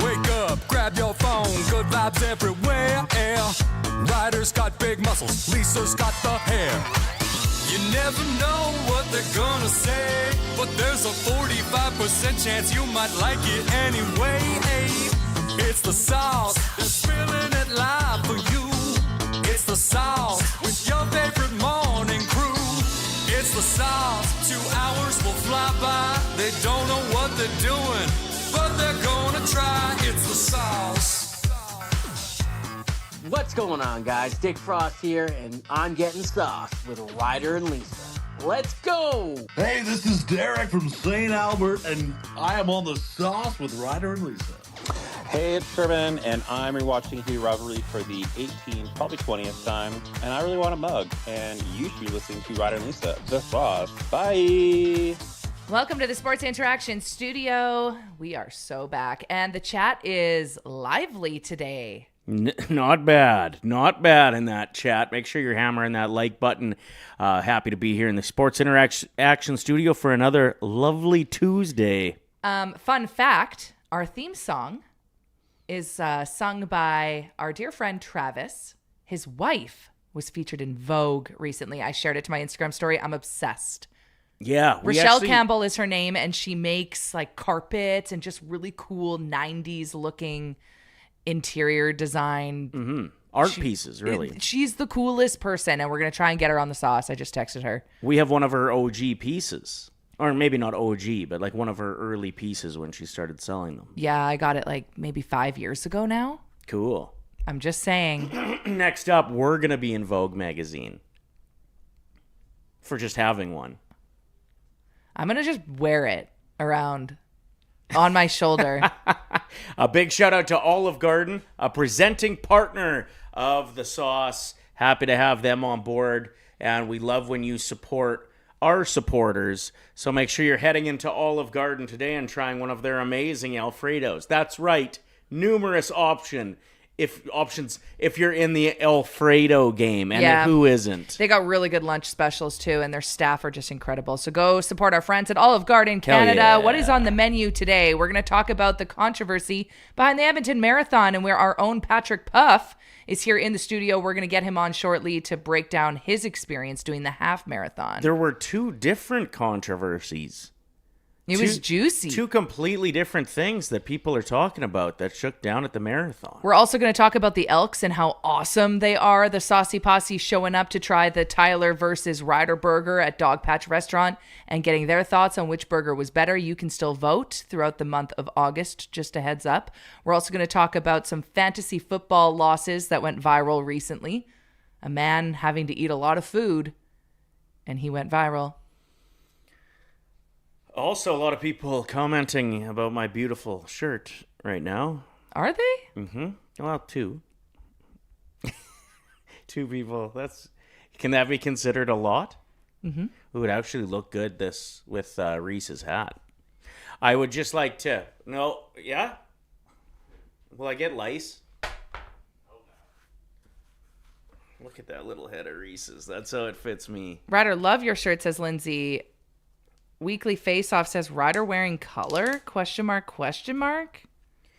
Wake up, grab your phone, good vibes everywhere. Ryder's got big muscles, Lisa's got the hair. You never know what they're gonna say, but there's a 45% chance you might like it anyway. It's the sauce, they're spilling it live for you. It's the sauce with your favorite morning crew. It's the sauce, 2 hours will fly by. They don't know what they're doing, but they're gonna try. It's the sauce. What's going on, guys? Dick Frost here, and I'm getting sauced with Ryder and Lisa. Let's go! Hey, this is Derek from St. Albert, and I am on the sauce with Ryder and Lisa. Hey, it's Sherman, and I'm rewatching Huey Rivalry for the 18th, probably 20th time, and I really want a mug, and you should be listening to Ryder and Lisa, the sauce. Bye! Welcome to the Sports Interaction Studio. We are so back, and the chat is lively today. Not bad. Not bad in that chat. Make sure you're hammering that like button. Happy to be here in the Sports Interaction Studio for another lovely Tuesday. Fun fact, our theme song is sung by our dear friend Travis. His wife was featured in Vogue recently. I shared it to my Instagram story. I'm obsessed. Yeah. Rochelle Campbell is her name, and she makes like carpets and just really cool 90s looking interior design. Art pieces, really. She's the coolest person, and we're going to try and get her on the sauce. I just texted her. We have one of her OG pieces. Or maybe not OG, but like one of her early pieces when she started selling them. Yeah, I got it like maybe 5 years ago now. Cool. I'm just saying. Next up, we're going to be in Vogue magazine. For just having one. I'm going to just wear it around on my shoulder. A big shout out to Olive Garden, a presenting partner of the sauce. Happy to have them on board. And we love when you support our supporters. So make sure you're heading into Olive Garden today and trying one of their amazing Alfredos. That's right. Numerous options if you're in the Alfredo game, and who isn't? They got really good lunch specials too, and their staff are just incredible. So go support our friends at Olive Garden Canada. Yeah. What is on the menu today? We're going to talk about the controversy behind the Edmonton Marathon, and where our own Patrick Puff is here in the studio. We're going to get him on shortly to break down his experience doing the half marathon. There were two different controversies. It was juicy. Two completely different things that people are talking about that shook down at the marathon. We're also going to talk about the Elks and how awesome they are. The Saucy Posse showing up to try the Tyler versus Ryder burger at Dog Patch Restaurant and getting their thoughts on which burger was better. You can still vote throughout the month of August, just a heads up. We're also going to talk about some fantasy football losses that went viral recently. A man having to eat a lot of food, and he went viral. Also, a lot of people commenting about my beautiful shirt right now. Are they? Mm-hmm. Well, two. Two people. Can that be considered a lot? Mm-hmm. It would actually look good with Reese's hat. I would just like to... No, yeah? Will I get lice? Look at that little head of Reese's. That's how it fits me. Ryder, love your shirt, says Lindsay. Weekly Face-Off says, Ryder wearing color? Question mark, question mark?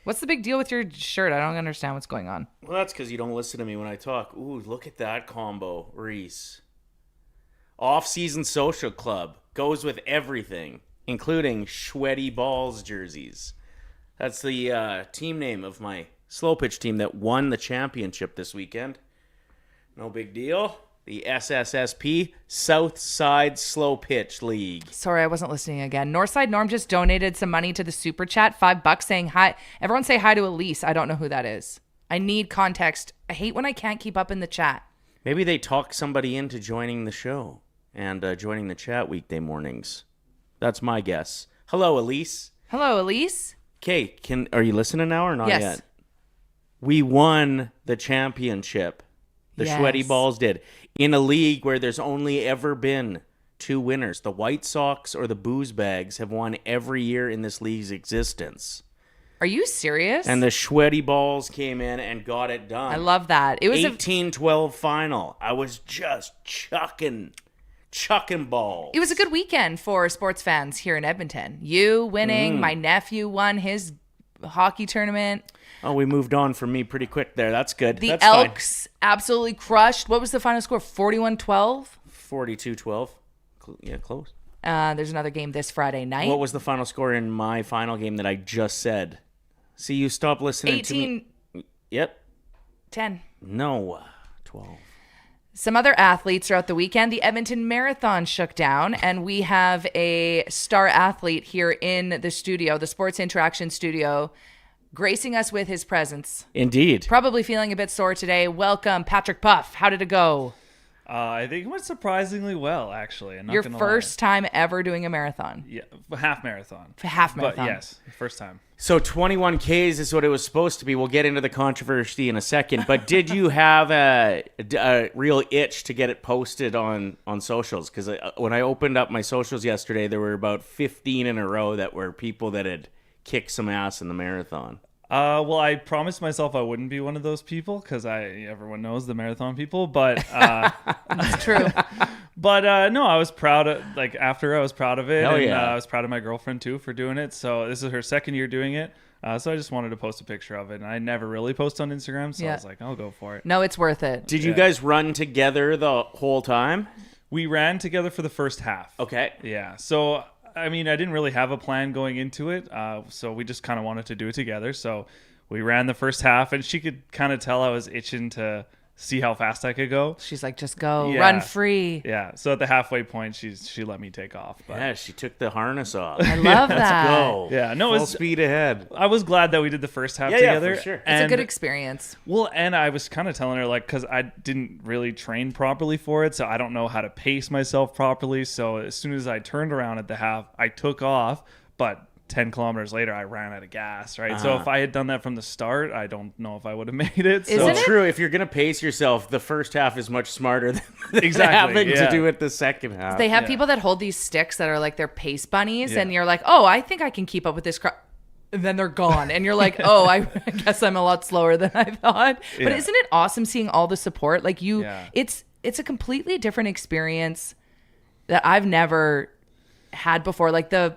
What's the big deal with your shirt? I don't understand what's going on. Well, that's because you don't listen to me when I talk. Ooh, look at that combo, Reese. Off-season social club. Goes with everything, including Sweaty Balls jerseys. That's the team name of my slow pitch team that won the championship this weekend. No big deal. The SSSP, Southside Slow Pitch League. Sorry, I wasn't listening again. Northside Norm just donated some money to the Super Chat, $5 saying hi. Everyone say hi to Elise. I don't know who that is. I need context. I hate when I can't keep up in the chat. Maybe they talk somebody into joining the show and joining the chat weekday mornings. That's my guess. Hello, Elise. Hello, Elise. Okay, are you listening now or not Yes. yet? We won the championship. The Yes. Sweaty Balls did. In a league where there's only ever been 2 winners. The White Sox or the Booze Bags have won every year in this league's existence. Are you serious? And the Sweaty Balls came in and got it done. I love that. It was 18-12 final. I was just chucking balls. It was a good weekend for sports fans here in Edmonton. You winning, my nephew won his hockey tournament. Oh, we moved on from me pretty quick there. That's good. The That's Elks absolutely crushed. What was the final score? 41-12? fine. 42-12. Yeah, close. There's another game this Friday night. What was the final score in my final game that I just said? See, you stopped listening to me. 18-10. Yep. No. 12. Some other athletes throughout the weekend. The Edmonton Marathon shook down, and we have a star athlete here in the studio, the Sports Interaction studio, gracing us with his presence. Indeed. Probably feeling a bit sore today. Welcome, Patrick Puff. How did it go? I think it went surprisingly well, actually. I'm not Your gonna first time ever doing a marathon. lie. half marathon. Half marathon. But yes, first time. So 21 Ks is what it was supposed to be. We'll get into the controversy in a second. But did you have a real itch to get it posted on socials? Because when I opened up my socials yesterday, there were about 15 in a row that were people that had kicked some ass in the marathon. Well, I promised myself I wouldn't be one of those people because everyone knows the marathon people. But That's true. But no, I was proud of after I was proud of it. Hell and yeah. I was proud of my girlfriend too for doing it. So this is her second year doing it. So I just wanted to post a picture of it, and I never really post on Instagram, so Yeah. I was like, I'll go for it. No, it's worth it. Did you guys run together the whole time? We ran together for the first half. Okay. Yeah. So, I mean, I didn't really have a plan going into it. So we just kind of wanted to do it together. So we ran the first half, and she could kind of tell I was itching to see how fast I could go. She's like, just go, Yeah. run free. Yeah. So at the halfway point, she let me take off. But Yeah, she took the harness off. I love Let's that. go. Yeah, no, Full it's- speed ahead. I was glad that we did the first half Yeah, together. for sure. It's a And- good experience. Well, and I was kind of telling her, because I didn't really train properly for it, so I don't know how to pace myself properly. So as soon as I turned around at the half, I took off, but 10 kilometers later, I ran out of gas, right? So if I had done that from the start, I don't know if I would have made it. So Isn't Well, it? true. If you're going to pace yourself, the first half is much smarter than Exactly, having yeah. to do it the second half. They have Yeah. people that hold these sticks that are like their pace bunnies, Yeah. and you're like, oh, I think I can keep up with this crowd. And then they're gone. And you're like, oh, I guess I'm a lot slower than I thought. But Yeah. isn't it awesome seeing all the support? Like Yeah. it's a completely different experience that I've never had before. Like the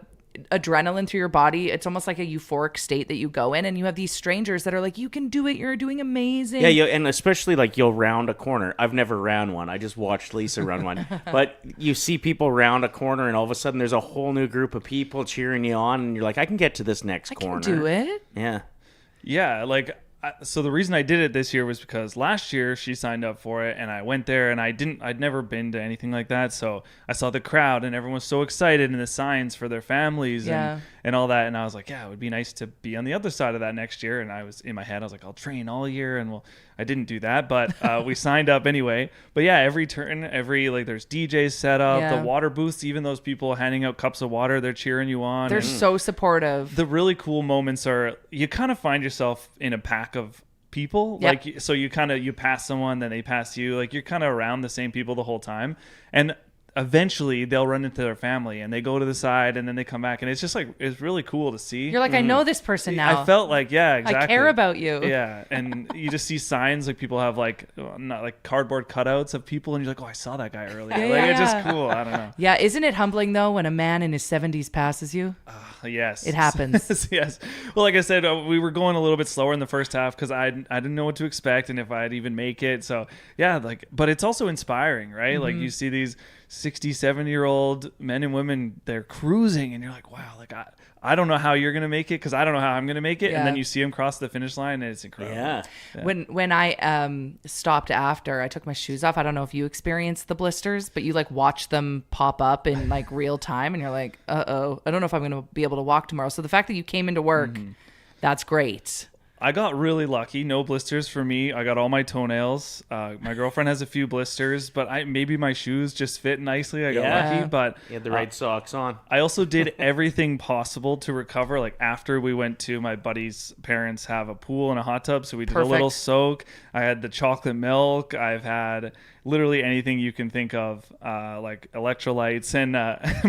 adrenaline through your body, it's almost like a euphoric state that you go in, and you have these strangers that are like, you can do it, you're doing amazing. Yeah, and especially you'll round a corner. I've never ran one. I just watched Lisa run one. But you see people round a corner, and all of a sudden there's a whole new group of people cheering you on, and you're like, I can get to this next I corner. can do it. Yeah. yeah, so the reason I did it this year was because last year she signed up for it, and I went there, and I'd never been to anything like that. So I saw the crowd, and everyone was so excited, and the signs for their families Yeah. and all that. And I was like, yeah, it would be nice to be on the other side of that next year. And I was in my head, I was like, I'll train all year. And I didn't do that, but we signed up anyway. But yeah, every turn, there's DJs set up, Yeah. the water booths, even those people handing out cups of water, they're cheering you on. They're and so supportive. the really cool moments are you kind of find yourself in a pack of people. Yep. So you pass someone, then they pass you. You're kind of around the same people the whole time. And eventually they'll run into their family, and they go to the side, and then they come back, and it's just it's really cool to see. You're like, I know this person now. I felt like, yeah, exactly. I care about you. Yeah, and you just see signs people have not cardboard cutouts of people, and you're like, oh, I saw that guy earlier. Yeah, It's yeah. just cool. I don't know. Yeah, isn't it humbling though when a man in his 70s passes you? Yes, It happens. Yes. Well, like I said, we were going a little bit slower in the first half because I didn't know what to expect and if I'd even make it. So yeah, but it's also inspiring, right? Like you see these 67-year-old men and women, they're cruising, and you're like, wow, I don't know how you're gonna make it because I don't know how I'm gonna make it. Yeah. And then you see them cross the finish line, and it's incredible. Yeah. When I stopped after, I took my shoes off. I don't know if you experienced the blisters, but you watch them pop up in real time, and you're like, uh-oh, I don't know if I'm going to be able to walk tomorrow. So the fact that you came into work, that's great. I got really lucky. No blisters for me. I got all my toenails. My girlfriend has a few blisters, but maybe my shoes just fit nicely. I got lucky, but You had the right socks on. I also did everything possible to recover. Like after we went to my buddy's parents have a pool and a hot tub, so we did a little soak. I had the chocolate milk. I've had literally anything you can think of, like electrolytes and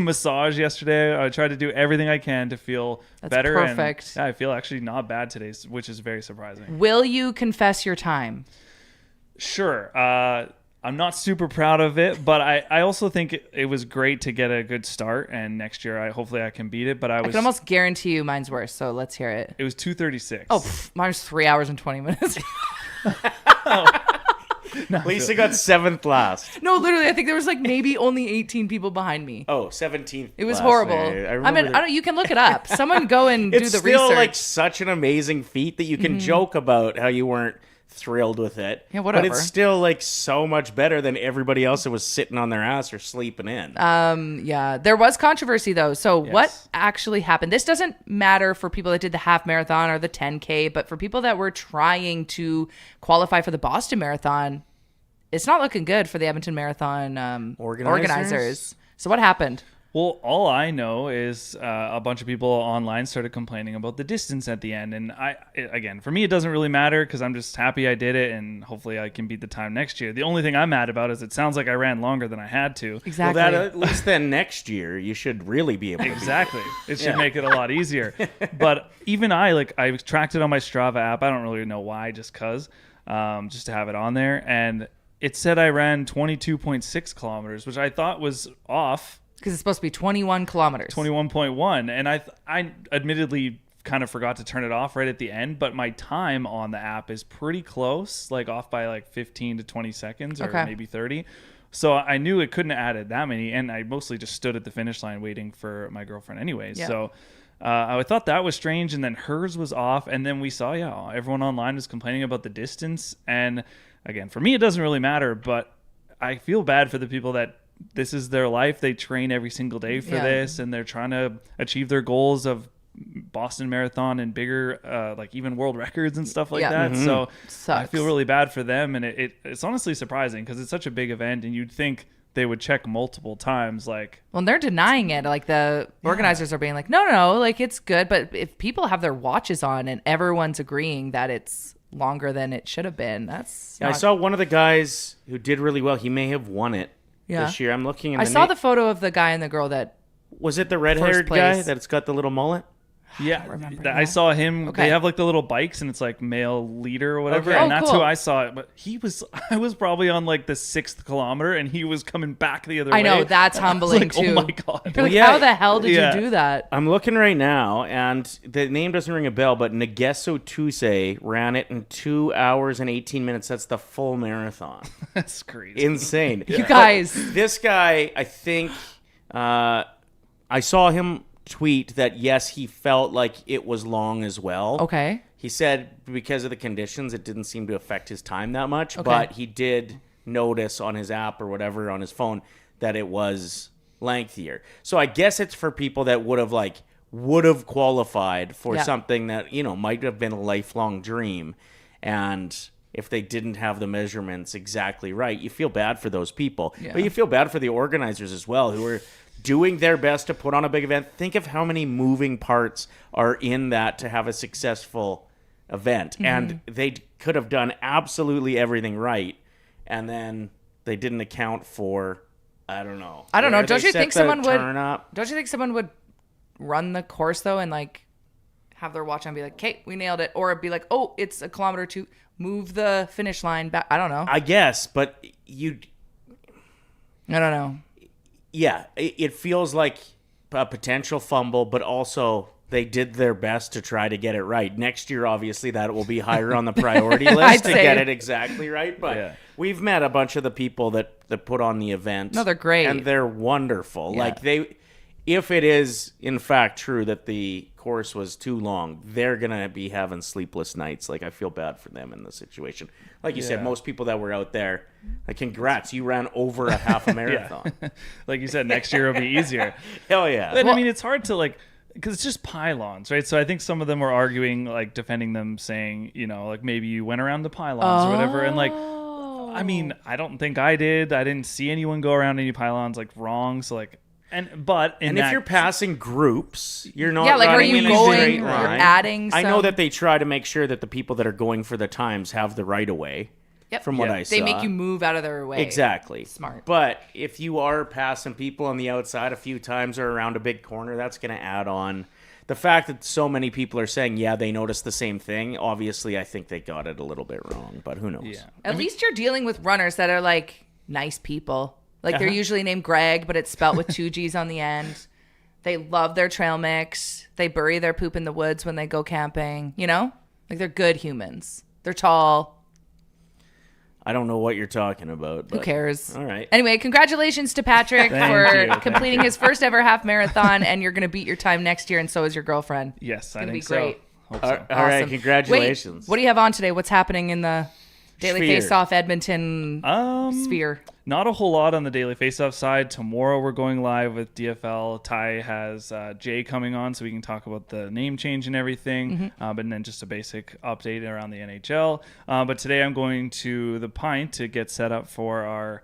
massage yesterday. I tried to do everything I can to feel better. Perfect. And I feel actually not bad today, which is very surprising. Will you confess your time? Sure. I'm not super proud of it, but I also think it was great to get a good start. And next year, hopefully I can beat it. But I can almost guarantee you mine's worse. So let's hear it. It was 2:36. Oh, mine was 3 hours and 20 minutes. Lisa got 7th last. No, literally, I think there was like maybe only 18 people behind me. Oh, 17th. It was last. horrible. I mean, I don't. You can look it up. Someone go and do It's the still research. like such an amazing feat that you can joke about how you weren't thrilled with it. Yeah, whatever. But it's still like so much better than everybody else that was sitting on their ass or sleeping in. Yeah, there was controversy though. So what actually happened? This doesn't matter for people that did the half marathon or the 10K, but for people that were trying to qualify for the Boston Marathon, it's not looking good for the Edmonton Marathon organizers. So what happened? Well, all I know is a bunch of people online started complaining about the distance at the end. And again, for me, it doesn't really matter because I'm just happy I did it and hopefully I can beat the time next year. The only thing I'm mad about is it sounds like I ran longer than I had to. Exactly. Well, at least then next year you should really be able to. Exactly. It should make it a lot easier. But even I tracked it on my Strava app. I don't really know why, just because, just to have it on there. And it said I ran 22.6 kilometers, which I thought was off. Because it's supposed to be 21 kilometers. 21.1. And I admittedly kind of forgot to turn it off right at the end, but my time on the app is pretty close, like off by like 15 to 20 seconds or maybe 30. So I knew it couldn't have added that many. And I mostly just stood at the finish line waiting for my girlfriend anyways. Yeah. So I thought that was strange. And then hers was off. And then we saw, everyone online was complaining about the distance. And again, for me, it doesn't really matter, but I feel bad for the people that this is their life. They train every single day for this, and they're trying to achieve their goals of Boston Marathon and bigger, like even world records and stuff like that. Mm-hmm. So Sucks. I feel really bad for them, and it's honestly surprising because it's such a big event, and you'd think they would check multiple times. Like, well, they're denying it. Like the organizers are being like, no, like it's good. But if people have their watches on and everyone's agreeing that it's longer than it should have been, that's. I saw one of the guys who did really well. He may have won it this year. I'm looking. I saw the photo of the guy and the girl that. Was it the red-haired guy that's got the little mullet? I saw him. Okay. They have like the little bikes, and it's like male leader or whatever, Okay. and that's cool. who I saw it. But I was probably on like the 6th kilometer, and he was coming back the other way. I know, that's humbling like, too. Oh my god! You're like, yeah. how the hell did you do that? I'm looking right now, and the name doesn't ring a bell, but Negeso Tuse ran it in 2 hours and 18 minutes. That's the full marathon. That's crazy. Insane. You guys. This guy, I think, I saw him tweet that, yes, he felt like it was long as well. Okay. He said because of the conditions, it didn't seem to affect his time that much, but he did notice on his app or whatever on his phone that it was lengthier. So I guess it's for people that would have qualified for something that, might have been a lifelong dream. And if they didn't have the measurements exactly right, you feel bad for those people. Yeah. But you feel bad for the organizers as well, who are doing their best to put on a big event. Think of how many moving parts are in that to have a successful event. Mm-hmm. And they could have done absolutely everything right. And then they didn't account for, I don't know. Don't you think someone would run the course though and like have their watch on and be like, okay, we nailed it. Or be like, oh, it's a kilometer to move the finish line back. I don't know. I guess, but I don't know. Yeah, it feels like a potential fumble, but also they did their best to try to get it right. Next year, obviously, that will be higher on the priority list to get it exactly right. But we've met a bunch of the people that put on the event. No, they're great. And they're wonderful. Yeah. Like if it is, in fact, true that the course was too long, they're going to be having sleepless nights. Like, I feel bad for them in the situation. Like you said, most people that were out there, like, congrats, you ran over a half a marathon. Like you said, next year will be easier. Hell yeah. But I mean, it's hard to like because it's just pylons, right? So I think some of them were arguing, like defending them, saying, like maybe you went around the pylons or whatever. And like, I mean, I don't think I did. I didn't see anyone go around any pylons like wrong. So like, and if you're passing groups, you're not. Yeah, like, are running you in a going? straight You're line. adding. I know some- that they try to make sure that the people that are going for the times have the right of way. Yep. From what I saw, they make you move out of their way. Exactly. Smart. But if you are passing people on the outside a few times or around a big corner, that's going to add on. The fact that so many people are saying, yeah, they noticed the same thing, obviously I think they got it a little bit wrong, but who knows? Yeah. At least you're dealing with runners that are like nice people. Like they're usually named Greg, but it's spelled with 2 G's on the end. They love their trail mix. They bury their poop in the woods when they go camping, Like they're good humans. They're tall. I don't know what you're talking about. But Who cares? All right. Anyway, congratulations to Patrick for completing his first ever half marathon, and you're going to beat your time next year, and so is your girlfriend. Yes, I It's think gonna be great. so. Hope so. All right, Awesome. congratulations. Wait, what do you have on today? What's happening in the Daily Sphere. Face-Off Edmonton sphere? Not a whole lot on the Daily Faceoff side. Tomorrow we're going live with DFL. Ty has Jay coming on, so we can talk about the name change and everything, but then just a basic update around the NHL. But today I'm going to the Pint to get set up for our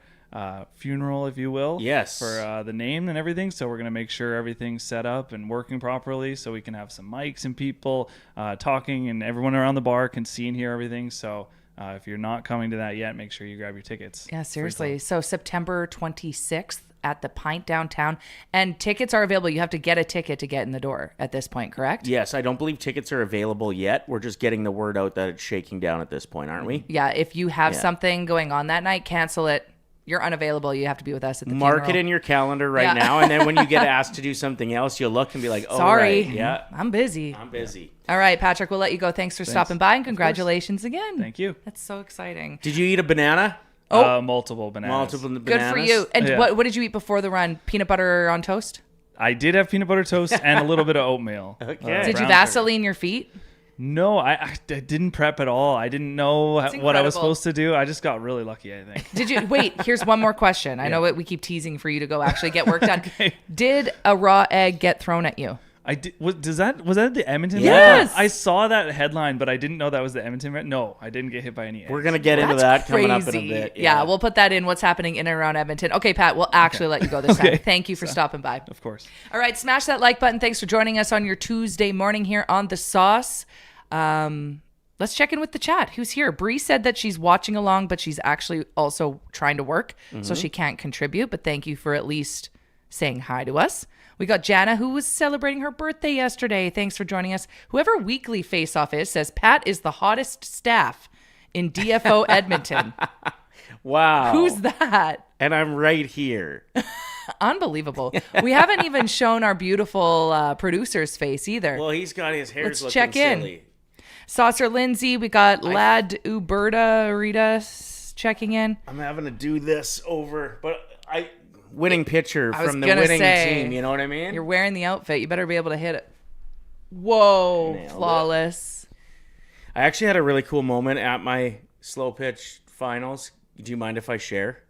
funeral, if you will. Yes. For the name and everything. So we're going to make sure everything's set up and working properly so we can have some mics and people talking, and everyone around the bar can see and hear everything. So if you're not coming to that yet, make sure you grab your tickets. Yeah, seriously. So September 26th at the Pint downtown, and tickets are available. You have to get a ticket to get in the door at this point, correct? Yes, I don't believe tickets are available yet. We're just getting the word out that it's shaking down at this point, aren't we? Yeah, if you have something going on that night, cancel it. You're unavailable. You have to be with us at the Mark funeral. it in your calendar right now, and then when you get asked to do something else, you'll look and be like, oh, Sorry. right, yeah, I'm busy. I'm busy. All right, Patrick, we'll let you go. Thanks for stopping by, and congratulations again. Thank you. That's so exciting. Did you eat a banana? Multiple bananas. Multiple bananas? Good for you. And Yeah. what did you eat before the run? Peanut butter on toast? I did have peanut butter toast and a little bit of oatmeal. Okay. Did you brown Vaseline your feet? No, I didn't prep at all. I didn't know what I was incredible. supposed to do. I just got really lucky, I think. Did you wait? Here's one more question. I know we keep teasing for you to go actually get work done. Did a raw egg get thrown at you? I did. Was that the Edmonton? Yes. I saw that headline, but I didn't know that was the Edmonton. No, I didn't get hit by any eggs. We're going to get into That's that coming up in a crazy. bit. Yeah, we'll put that in. What's happening in and around Edmonton? Okay, Pat, we'll actually let you go this time. Thank you for stopping by. Of course. All right, smash that like button. Thanks for joining us on your Tuesday morning here on The Sauce. Let's check in with the chat. Who's here? Bree said that she's watching along, but she's actually also trying to work, so she can't contribute. But thank you for at least saying hi to us. We got Jana, who was celebrating her birthday yesterday. Thanks for joining us. Whoever Weekly Face Off is says Pat is the hottest staff in DFO Edmonton. Wow. Who's that? And I'm right here. Unbelievable. We haven't even shown our beautiful producer's face either. Well, he's got his hair's Let's looking check in. silly. Saucer Lindsay, we got Lad Uberta Rita checking in. I'm having to do this over, but winning pitcher I was from the gonna winning say, team, you know what I mean? You're wearing the outfit. You better be able to hit it. Whoa, Nailed it. flawless. I actually had a really cool moment at my slow pitch finals. Do you mind if I share?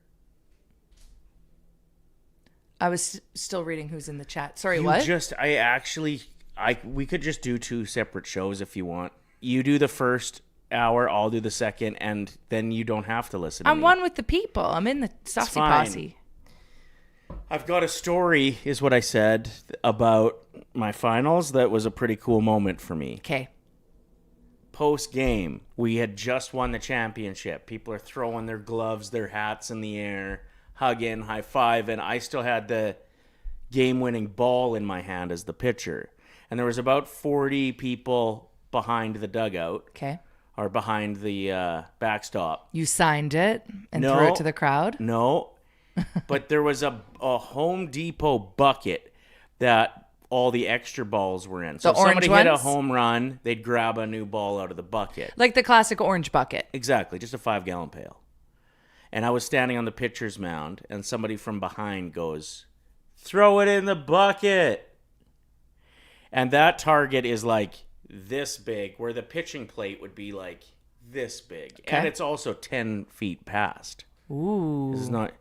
I was still reading who's in the chat. Sorry, We could just do 2 separate shows if you want. You do the first hour, I'll do the second, and then you don't have to listen to I'm me. one with the people. I'm in the Saucy fine. Posse. I've got a story, is what I said, about my finals that was a pretty cool moment for me. Okay. Post-game, we had just won the championship. People are throwing their gloves, their hats in the air, hugging, high-five, and I still had the game-winning ball in my hand as the pitcher. And there was about 40 people behind the dugout, Okay. or behind the backstop. You signed it and No. threw it to the crowd? No, but there was a Home Depot bucket that all the extra balls were in. So The if somebody orange hit a ones? home run, they'd grab a new ball out of the bucket. Like the classic orange bucket. Exactly, just a 5-gallon pail. And I was standing on the pitcher's mound, and somebody from behind goes, "Throw it in the bucket." And that target is like this big, where the pitching plate would be like this big. Okay. And it's also 10 feet past. Ooh. This is not...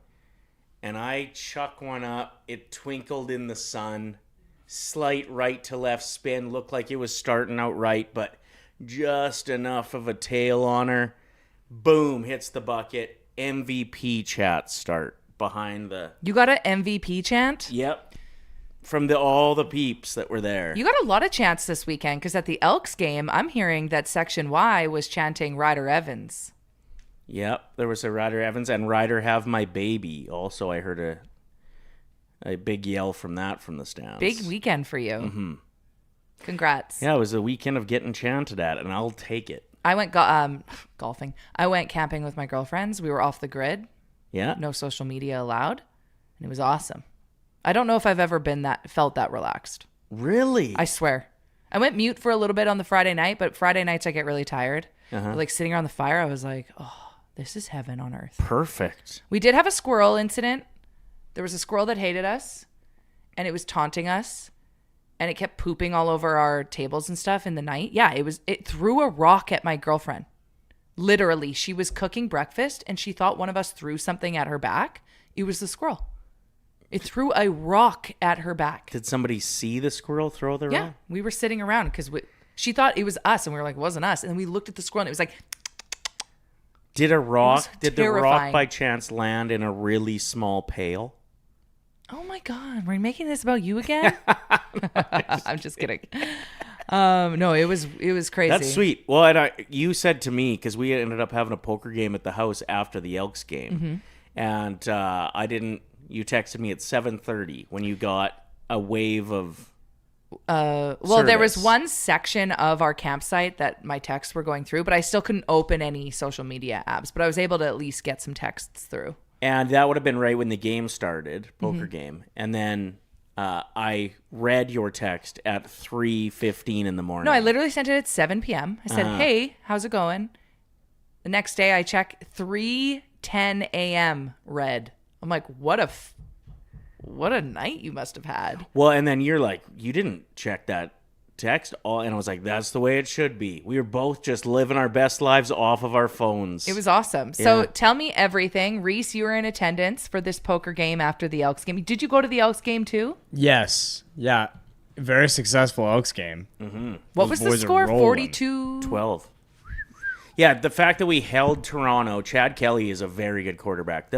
And I chuck one up. It twinkled in the sun, slight right to left spin. Looked like it was starting out right, but just enough of a tail on her. Boom, hits the bucket. MVP chat start behind the... You got an MVP chant? Yep. From all the peeps that were there. You got a lot of chants this weekend, because at the Elks game, I'm hearing that Section Y was chanting Ryder Evans. Yep, there was a Ryder Evans and Ryder Have My Baby. Also, I heard a big yell from that from the stands. Big weekend for you. Mm-hmm. Congrats. Yeah, it was a weekend of getting chanted at, and I'll take it. I went golfing. I went camping with my girlfriends. We were off the grid. Yeah. No social media allowed. And it was awesome. I don't know if I've ever felt that relaxed. Really? I swear. I went mute for a little bit on the Friday night, but Friday nights I get really tired. But like sitting around the fire, I was like, oh, this is heaven on earth. Perfect. We did have a squirrel incident. There was a squirrel that hated us, and it was taunting us, and it kept pooping all over our tables and stuff in the night. Yeah, it threw a rock at my girlfriend. Literally, she was cooking breakfast, and she thought one of us threw something at her back. It was the squirrel. It threw a rock at her back. Did somebody see the squirrel throw the rock? Yeah, we were sitting around because she thought it was us, and we were like, it wasn't us. And then we looked at the squirrel, and it was like... Did the rock terrifying. by chance land in a really small pail? Oh my God, we're making this about you again? I'm just kidding. No, it was crazy. That's sweet. Well, and you said to me, because we ended up having a poker game at the house after the Elks game, and I didn't. You texted me at 7:30 when you got a wave of. Well, service. there was one section of our campsite that my texts were going through, but I still couldn't open any social media apps. But I was able to at least get some texts through. And that would have been right when the game started, poker game. And then I read your text at 3:15 in the morning. No, I literally sent it at 7 p.m. I said, hey, how's it going? The next day I check 3:10 a.m. read. I'm like, what a night you must have had. Well, and then you're like, you didn't check that text. And I was like, that's the way it should be. We were both just living our best lives off of our phones. It was awesome. So tell me everything. Reese, you were in attendance for this poker game after the Elks game. Did you go to the Elks game too? Yes. Yeah. Very successful Elks game. Mm-hmm. What was the score? 42-12. Yeah, the fact that we held Toronto, Chad Kelly is a very good quarterback.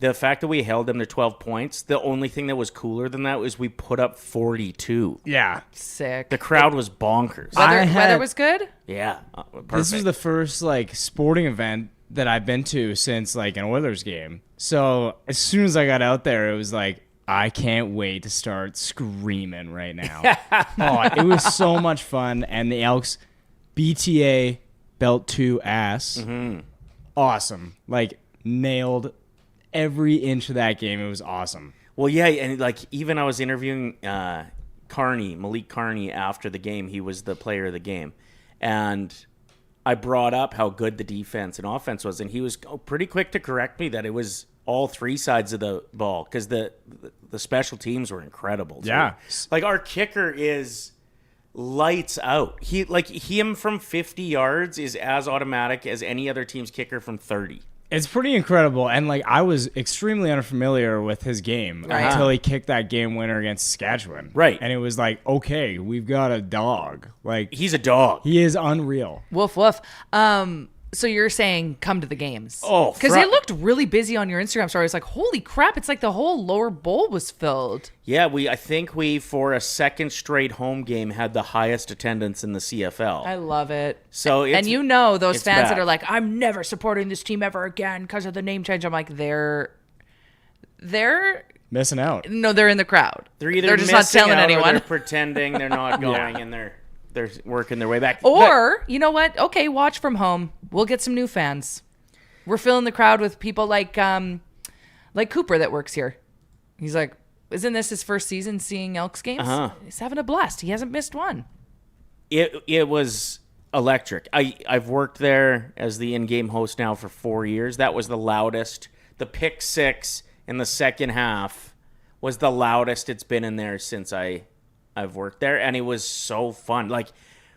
The fact that we held them to 12 points, the only thing that was cooler than that was we put up 42. Yeah. Sick. The crowd was bonkers. Weather was good? Yeah. Perfect. This was the first sporting event that I've been to since an Oilers game. So as soon as I got out there, it was like, I can't wait to start screaming right now. It was so much fun. And the Elks BTA belt 2 ass. Mm-hmm. Awesome. Nailed every inch of that game. It was awesome. Well, yeah, and even I was interviewing Malik Carney after the game. He was the player of the game, and I brought up how good the defense and offense was, and he was pretty quick to correct me that it was all three sides of the ball because the special teams were incredible too. Yeah, our kicker is lights out. Him from 50 yards is as automatic as any other team's kicker from 30. It's pretty incredible, and I was extremely unfamiliar with his game until he kicked that game winner against Saskatchewan. Right, and it was okay, we've got a dog. He's a dog. He is unreal. Woof woof. So you're saying come to the games? Oh, because it looked really busy on your Instagram story. It's like, holy crap! It's like the whole lower bowl was filled. Yeah, I think we for a second straight home game had the highest attendance in the CFL. I love it. So and those fans that are like, I'm never supporting this team ever again because of the name change. I'm like, they're missing out. No, they're in the crowd. They're just not telling anyone. They're pretending they're not going, and they're working their way back. Or, you know what? Okay, watch from home. We'll get some new fans. We're filling the crowd with people like Cooper that works here. He's like, isn't this his first season seeing Elks games? He's having a blast. He hasn't missed one. It was electric. I've worked there as the in-game host now for 4 years. That was the loudest. The pick six in the second half was the loudest it's been in there since I've worked there, and it was so fun.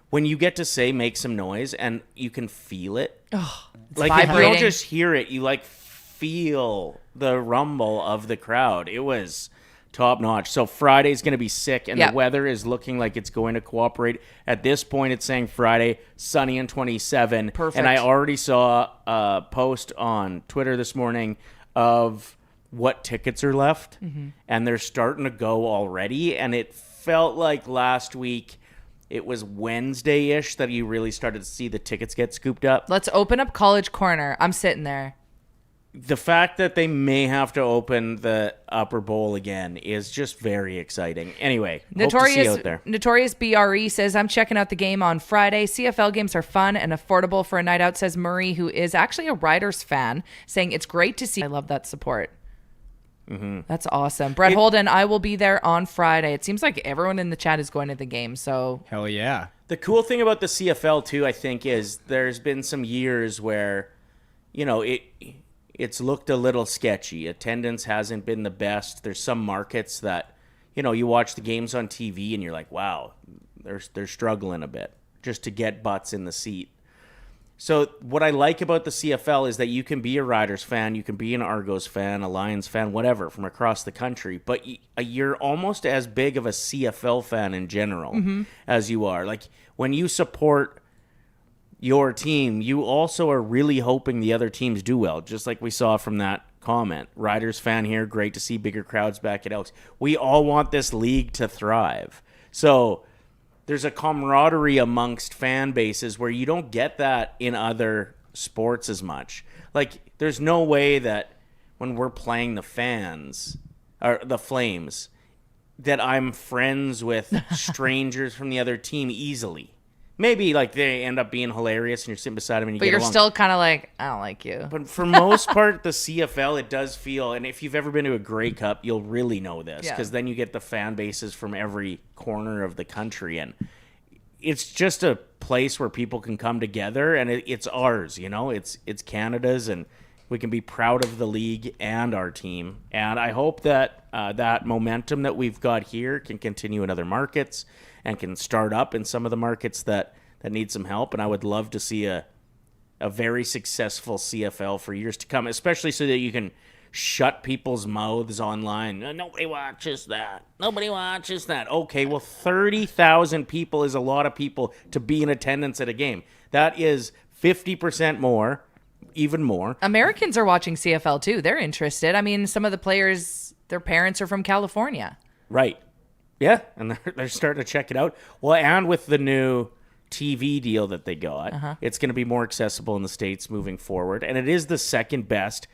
When you get to say make some noise and you can feel it. Oh, it's if you vibrating. don't just hear it, you feel the rumble of the crowd. It was top notch. So Friday's going to be sick, and Yep. the weather is looking like it's going to cooperate. At this point, it's saying Friday, sunny and 27. Perfect. And I already saw a post on Twitter this morning of what tickets are left, and they're starting to go already. And it felt like last week, it was Wednesday-ish that you really started to see the tickets get scooped up. Let's open up College Corner. I'm sitting there. The fact that they may have to open the upper bowl again is just very exciting. Anyway, hope to see you out there. Notorious BRE says, I'm checking out the game on Friday. CFL games are fun and affordable for a night out, says Murray, who is actually a Riders fan, saying it's great to see. I love that support. That's awesome. Brett Holden, I will be there on Friday. It seems like everyone in the chat is going to the game, so Hell yeah. The cool thing about the CFL, too, I think, is there's been some years where, you know, it's looked a little sketchy. Attendance hasn't been the best. There's some markets that, you know, you watch the games on TV and you're like, wow, they're struggling a bit just to get butts in the seat. So what I like about the CFL is that you can be a Riders fan, you can be an Argos fan, a Lions fan, whatever, from across the country, but you're almost as big of a CFL fan in general as you are. Like, when you support your team, you also are really hoping the other teams do well, just like we saw from that comment. Riders fan here, great to see bigger crowds back at Elks. We all want this league to thrive. So there's a camaraderie amongst fan bases where you don't get that in other sports as much. Like, there's no way that when we're playing the fans, or the Flames, that I'm friends with strangers from the other team easily. Maybe, like, they end up being hilarious and you're sitting beside them and you but get you're along. still kind of like, I don't like you. But for most part, the CFL, it does feel, and if you've ever been to a Grey Cup, you'll really know this, Yeah. because then you get the fan bases from every corner of the country, and it's just a place where people can come together, and it's ours, you know? It's Canada's, and we can be proud of the league and our team. And I hope that that momentum that we've got here can continue in other markets and can start up in some of the markets that need some help. And I would love to see a very successful CFL for years to come, especially so that you can shut people's mouths online. Nobody watches that. Nobody watches that. Okay, well, 30,000 people is a lot of people to be in attendance at a game. That is 50% more, even more. Americans are watching CFL too. They're interested. I mean, some of the players, their parents are from California. Right. Yeah, and they're starting to check it out. Well, and with the new TV deal that they got, it's going to be more accessible in the States moving forward. And it is the second best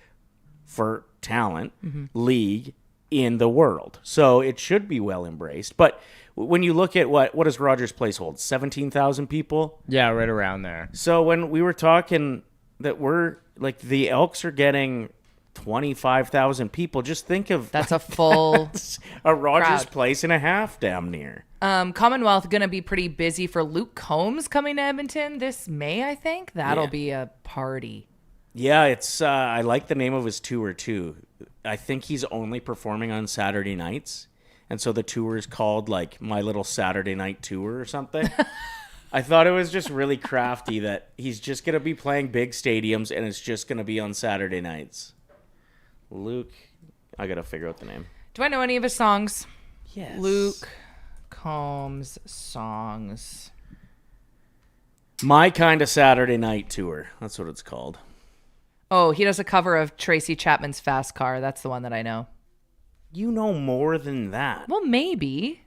for talent league in the world. So it should be well embraced. But when you look at what does Rogers Place hold? 17,000 people? Yeah, right around there. So when we were talking that we're like the Elks are getting 25,000 people, just think of That's a full a Rogers crowd. Place and a half damn near. Commonwealth going to be pretty busy for Luke Combs coming to Edmonton this May, I think. That'll Yeah. be a party. Yeah, it's I like the name of his tour too. I think he's only performing on Saturday nights, and so the tour is called like My Little Saturday Night Tour or something. I thought it was just really crafty that he's just going to be playing big stadiums and it's just going to be on Saturday nights. Luke, I got to figure out the name. Do I know any of his songs? Yes. Luke Combs songs. My Kind of Saturday Night Tour. That's what it's called. Oh, he does a cover of Tracy Chapman's Fast Car. That's the one that I know. You know more than that. Well, maybe.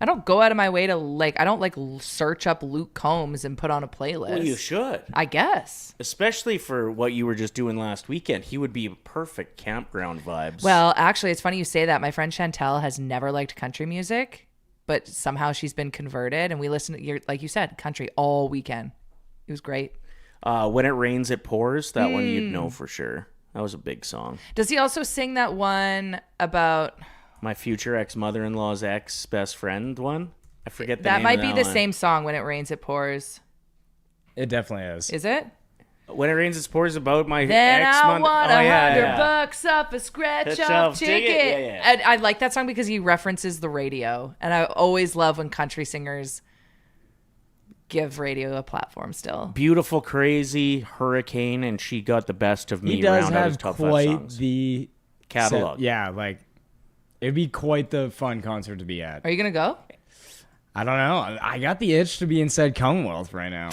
I don't go out of my way to I don't search up Luke Combs and put on a playlist. Well, you should. I guess. Especially for what you were just doing last weekend. He would be perfect campground vibes. Well, actually, it's funny you say that. My friend Chantel has never liked country music, but somehow she's been converted, and we listen to, like you said, country all weekend. It was great. When It Rains, It Pours, that one you'd know for sure. That was a big song. Does he also sing that one about... My future ex-mother-in-law's ex-best friend one? I forget the That name might of be that the one. same song, When It Rains, It Pours. It definitely is. Is it? When It Rains, It Pours about my Then I ex-mother... want Oh, yeah. $100 off a scratch Scratch off off ticket. ticket. Yeah. And I like that song because he references the radio. And I always love when country singers give radio a platform still. Beautiful, Crazy, Hurricane, and She Got the Best of Me He does round out his have top 5 quite songs. the Catalog. yeah, like It'd be quite the fun concert to be at. Are you gonna go? I don't know. I got the itch to be inside Commonwealth right now.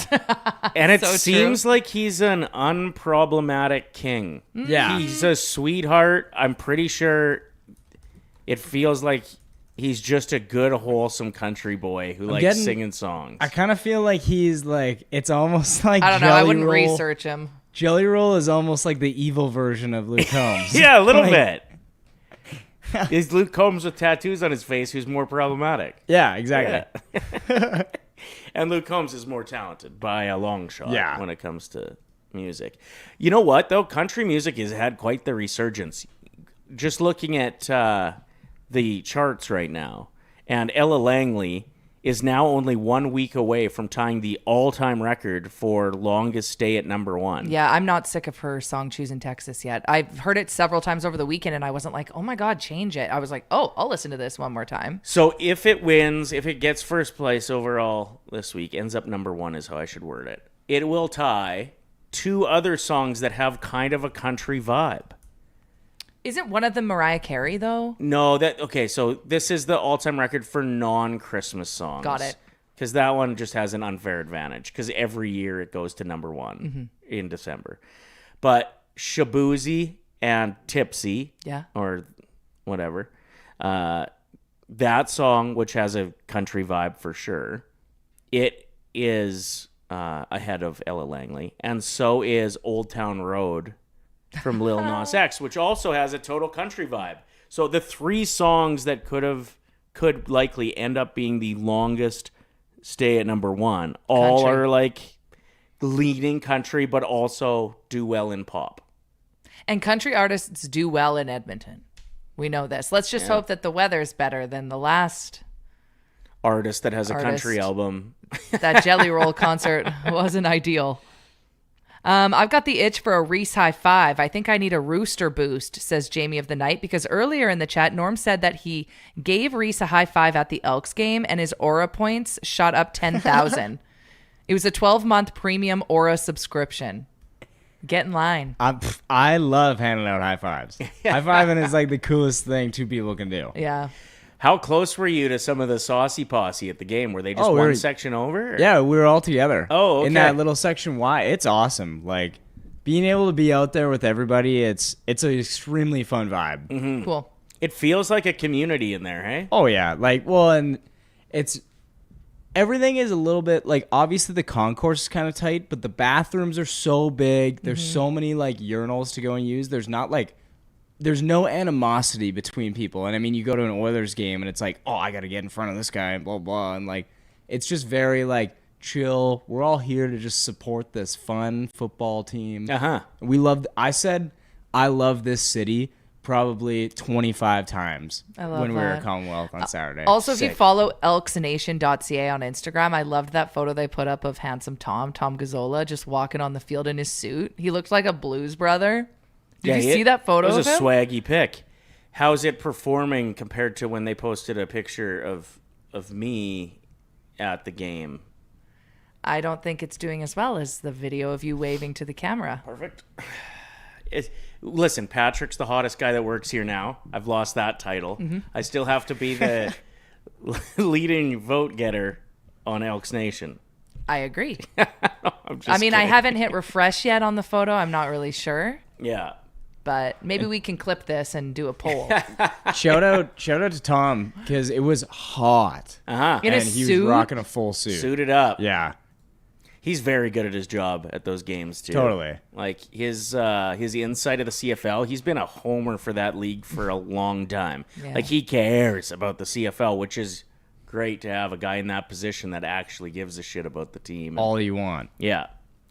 And it So true. seems like he's an unproblematic king. Yeah. He's a sweetheart. I'm pretty sure it feels like he's just a good, wholesome country boy who likes getting- singing songs. I kind of feel like he's like, it's almost like I don't know. I Jelly wouldn't Roll. research him. Jelly Roll is almost like the evil version of Luke Combs. Yeah, a little Like- bit. Is Luke Combs with tattoos on his face who's more problematic? Yeah, exactly. Yeah. And Luke Combs is more talented by a long shot Yeah. when it comes to music. You know what, though? Country music has had quite the resurgence. Just looking at the charts right now, and Ella Langley is now only 1 week away from tying the all-time record for longest stay at number one. Yeah, I'm not sick of her song Choosing Texas yet. I've heard it several times over the weekend, and I wasn't like, oh my God, change it. I was like, oh, I'll listen to this one more time. So if it wins, if it gets first place overall this week, ends up number one is how I should word it. It will tie two other songs that have kind of a country vibe. Isn't one of them Mariah Carey, though? No, okay, so this is the all-time record for non-Christmas songs. Got it. Because that one just has an unfair advantage, because every year it goes to number one in December. But Shabuzi and Tipsy, Yeah. or whatever, that song, which has a country vibe for sure, it is ahead of Ella Langley. And so is Old Town Road from Lil Nas X, which also has a total country vibe. So the three songs that could likely end up being the longest stay at number one, all Country. are like leading country, but also do well in pop. And country artists do well in Edmonton. We know this. Let's just hope that the weather's better than the last. Artist that has a country Artist. album. That Jelly Roll concert wasn't ideal. I've got the itch for a Reese high five. I think I need a rooster boost, says Jamie of the Night, because earlier in the chat, Norm said that he gave Reese a high five at the Elks game and his Aura points shot up 10,000. It was a 12-month premium Aura subscription. Get in line. I love handing out high fives. High fiving is like the coolest thing two people can do. Yeah. How close were you to some of the saucy posse at the game? Were they just Oh, we one were- section over? or- Yeah, we were all together. Oh, In okay. that little section Y. It's awesome. Like, being able to be out there with everybody, it's an extremely fun vibe. Mm-hmm. Cool. It feels like a community in there, hey? Oh, yeah. Like, well, and it's... Everything is a little bit, like, obviously the concourse is kind of tight, but the bathrooms are so big. There's so many, like, urinals to go and use. There's not, like... There's no animosity between people. And, I mean, you go to an Oilers game, and it's like, oh, I got to get in front of this guy, and blah, blah. And, like, it's just very, like, chill. We're all here to just support this fun football team. Uh-huh. We loved... I said I love this city probably 25 times I love when we were that. at Commonwealth on Saturday. Also, if you Sick. follow elksnation.ca on Instagram, I loved that photo they put up of handsome Tom Gazzola, just walking on the field in his suit. He looked like a blues brother. Did you see that photo It was of a him? swaggy pic. How's it performing compared to when they posted a picture of me at the game? I don't think it's doing as well as the video of you waving to the camera. Perfect. Listen, Patrick's the hottest guy that works here now. I've lost that title. I still have to be the leading vote getter on Elks Nation. I agree. I'm just I mean, I kidding. haven't hit refresh yet on the photo. I'm not really sure, Yeah. but maybe we can clip this and do a poll. Shout out to Tom, because it was hot. Uh-huh. In a And he suit? was rocking a full suit. Suited up. Yeah, He's very good at his job at those games too. Totally. Like his insight of the CFL, he's been a homer for that league for a long time. Yeah. Like he cares about the CFL, which is great to have a guy in that position that actually gives a shit about the team. all you want. Yeah.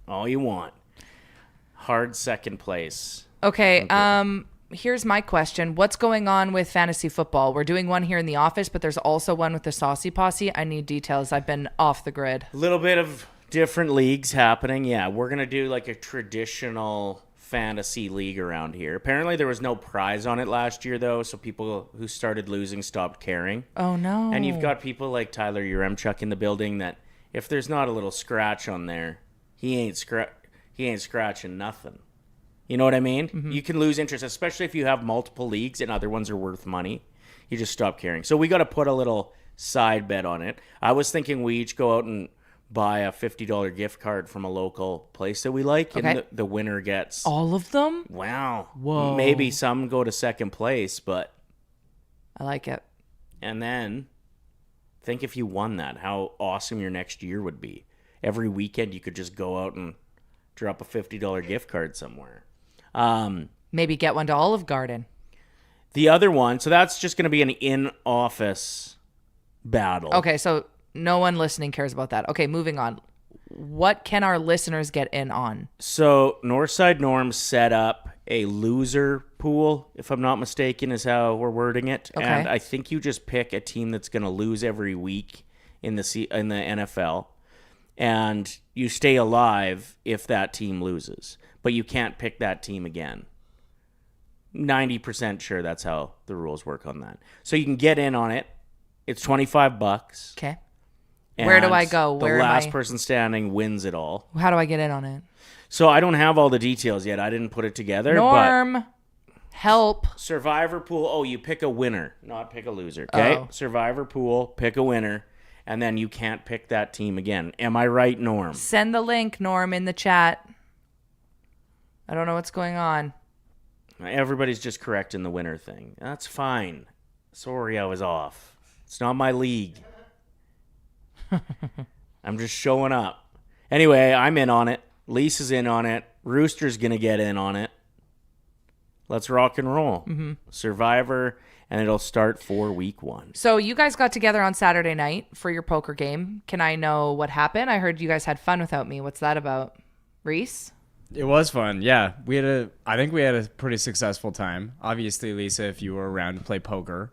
All you want. Hard second place. Okay, here's my question. What's going on with fantasy football? We're doing one here in the office, but there's also one with the Saucy Posse. I need details. I've been off the grid. A little bit of different leagues happening. Yeah, we're going to do like a traditional fantasy league around here. Apparently there was no prize on it last year though, so people who started losing stopped caring. Oh, no. And you've got people like Tyler Uremchuk in the building that if there's not a little scratch on there, he ain't scratching nothing. You know what I mean? You can lose interest, especially if you have multiple leagues and other ones are worth money. He just stopped caring. So we got to put a little side bet on it. I was thinking we each go out and buy a $50 gift card from a local place that we like, Okay. and the winner gets. All of them? Wow. Whoa. Maybe some go to second place, but. I like it. And then think if you won that, how awesome your next year would be. Every weekend you could just go out and drop a $50 gift card somewhere. Maybe get one to Olive Garden. The other one, so that's just going to be an in-office battle. Okay, so no one listening cares about that. Okay, moving on. What can our listeners get in on? So Northside Norms set up a loser pool, if I'm not mistaken, is how we're wording it. Okay. And I think you just pick a team that's going to lose every week in the NFL, and you stay alive if that team loses. But you can't pick that team again. 90% sure that's how the rules work on that. So you can get in on it. It's $25. Okay. Where do I go? The Where am last I? person standing wins it all. How do I get in on it? So I don't have all the details yet. I didn't put it together. Norm, help. But Survivor pool. Oh, you pick a winner, not pick a loser. Okay. Oh. Survivor pool. Pick a winner, and then you can't pick that team again. Am I right, Norm? Send the link, Norm, in the chat. I don't know what's going on. Everybody's just correcting the winner thing. That's fine. Sorry, I was off. It's not my league. I'm just showing up. Anyway, I'm in on it. Lisa's in on it. Rooster's going to get in on it. Let's rock and roll. Mm-hmm. Survivor, and it'll start for week 1. So you guys got together on Saturday night for your poker game. Can I know what happened? I heard you guys had fun without me. What's that about? Reese? It was fun. Yeah. I think we had a pretty successful time. Obviously, Lisa, if you were around to play poker,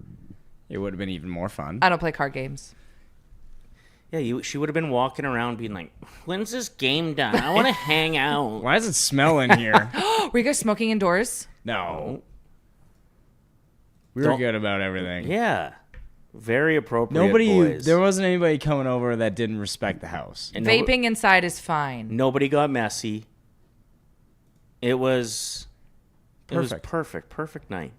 it would have been even more fun. I don't play card games. Yeah, she would have been walking around being like, when's this game done? I want to hang out. Why does it smell in here? Were you guys smoking indoors? No. We were Don't- good about everything. Yeah. Very appropriate, boys. There wasn't anybody coming over that didn't respect the house. And Vaping inside is fine. nobody got messy. It was Perfect. Perfect night.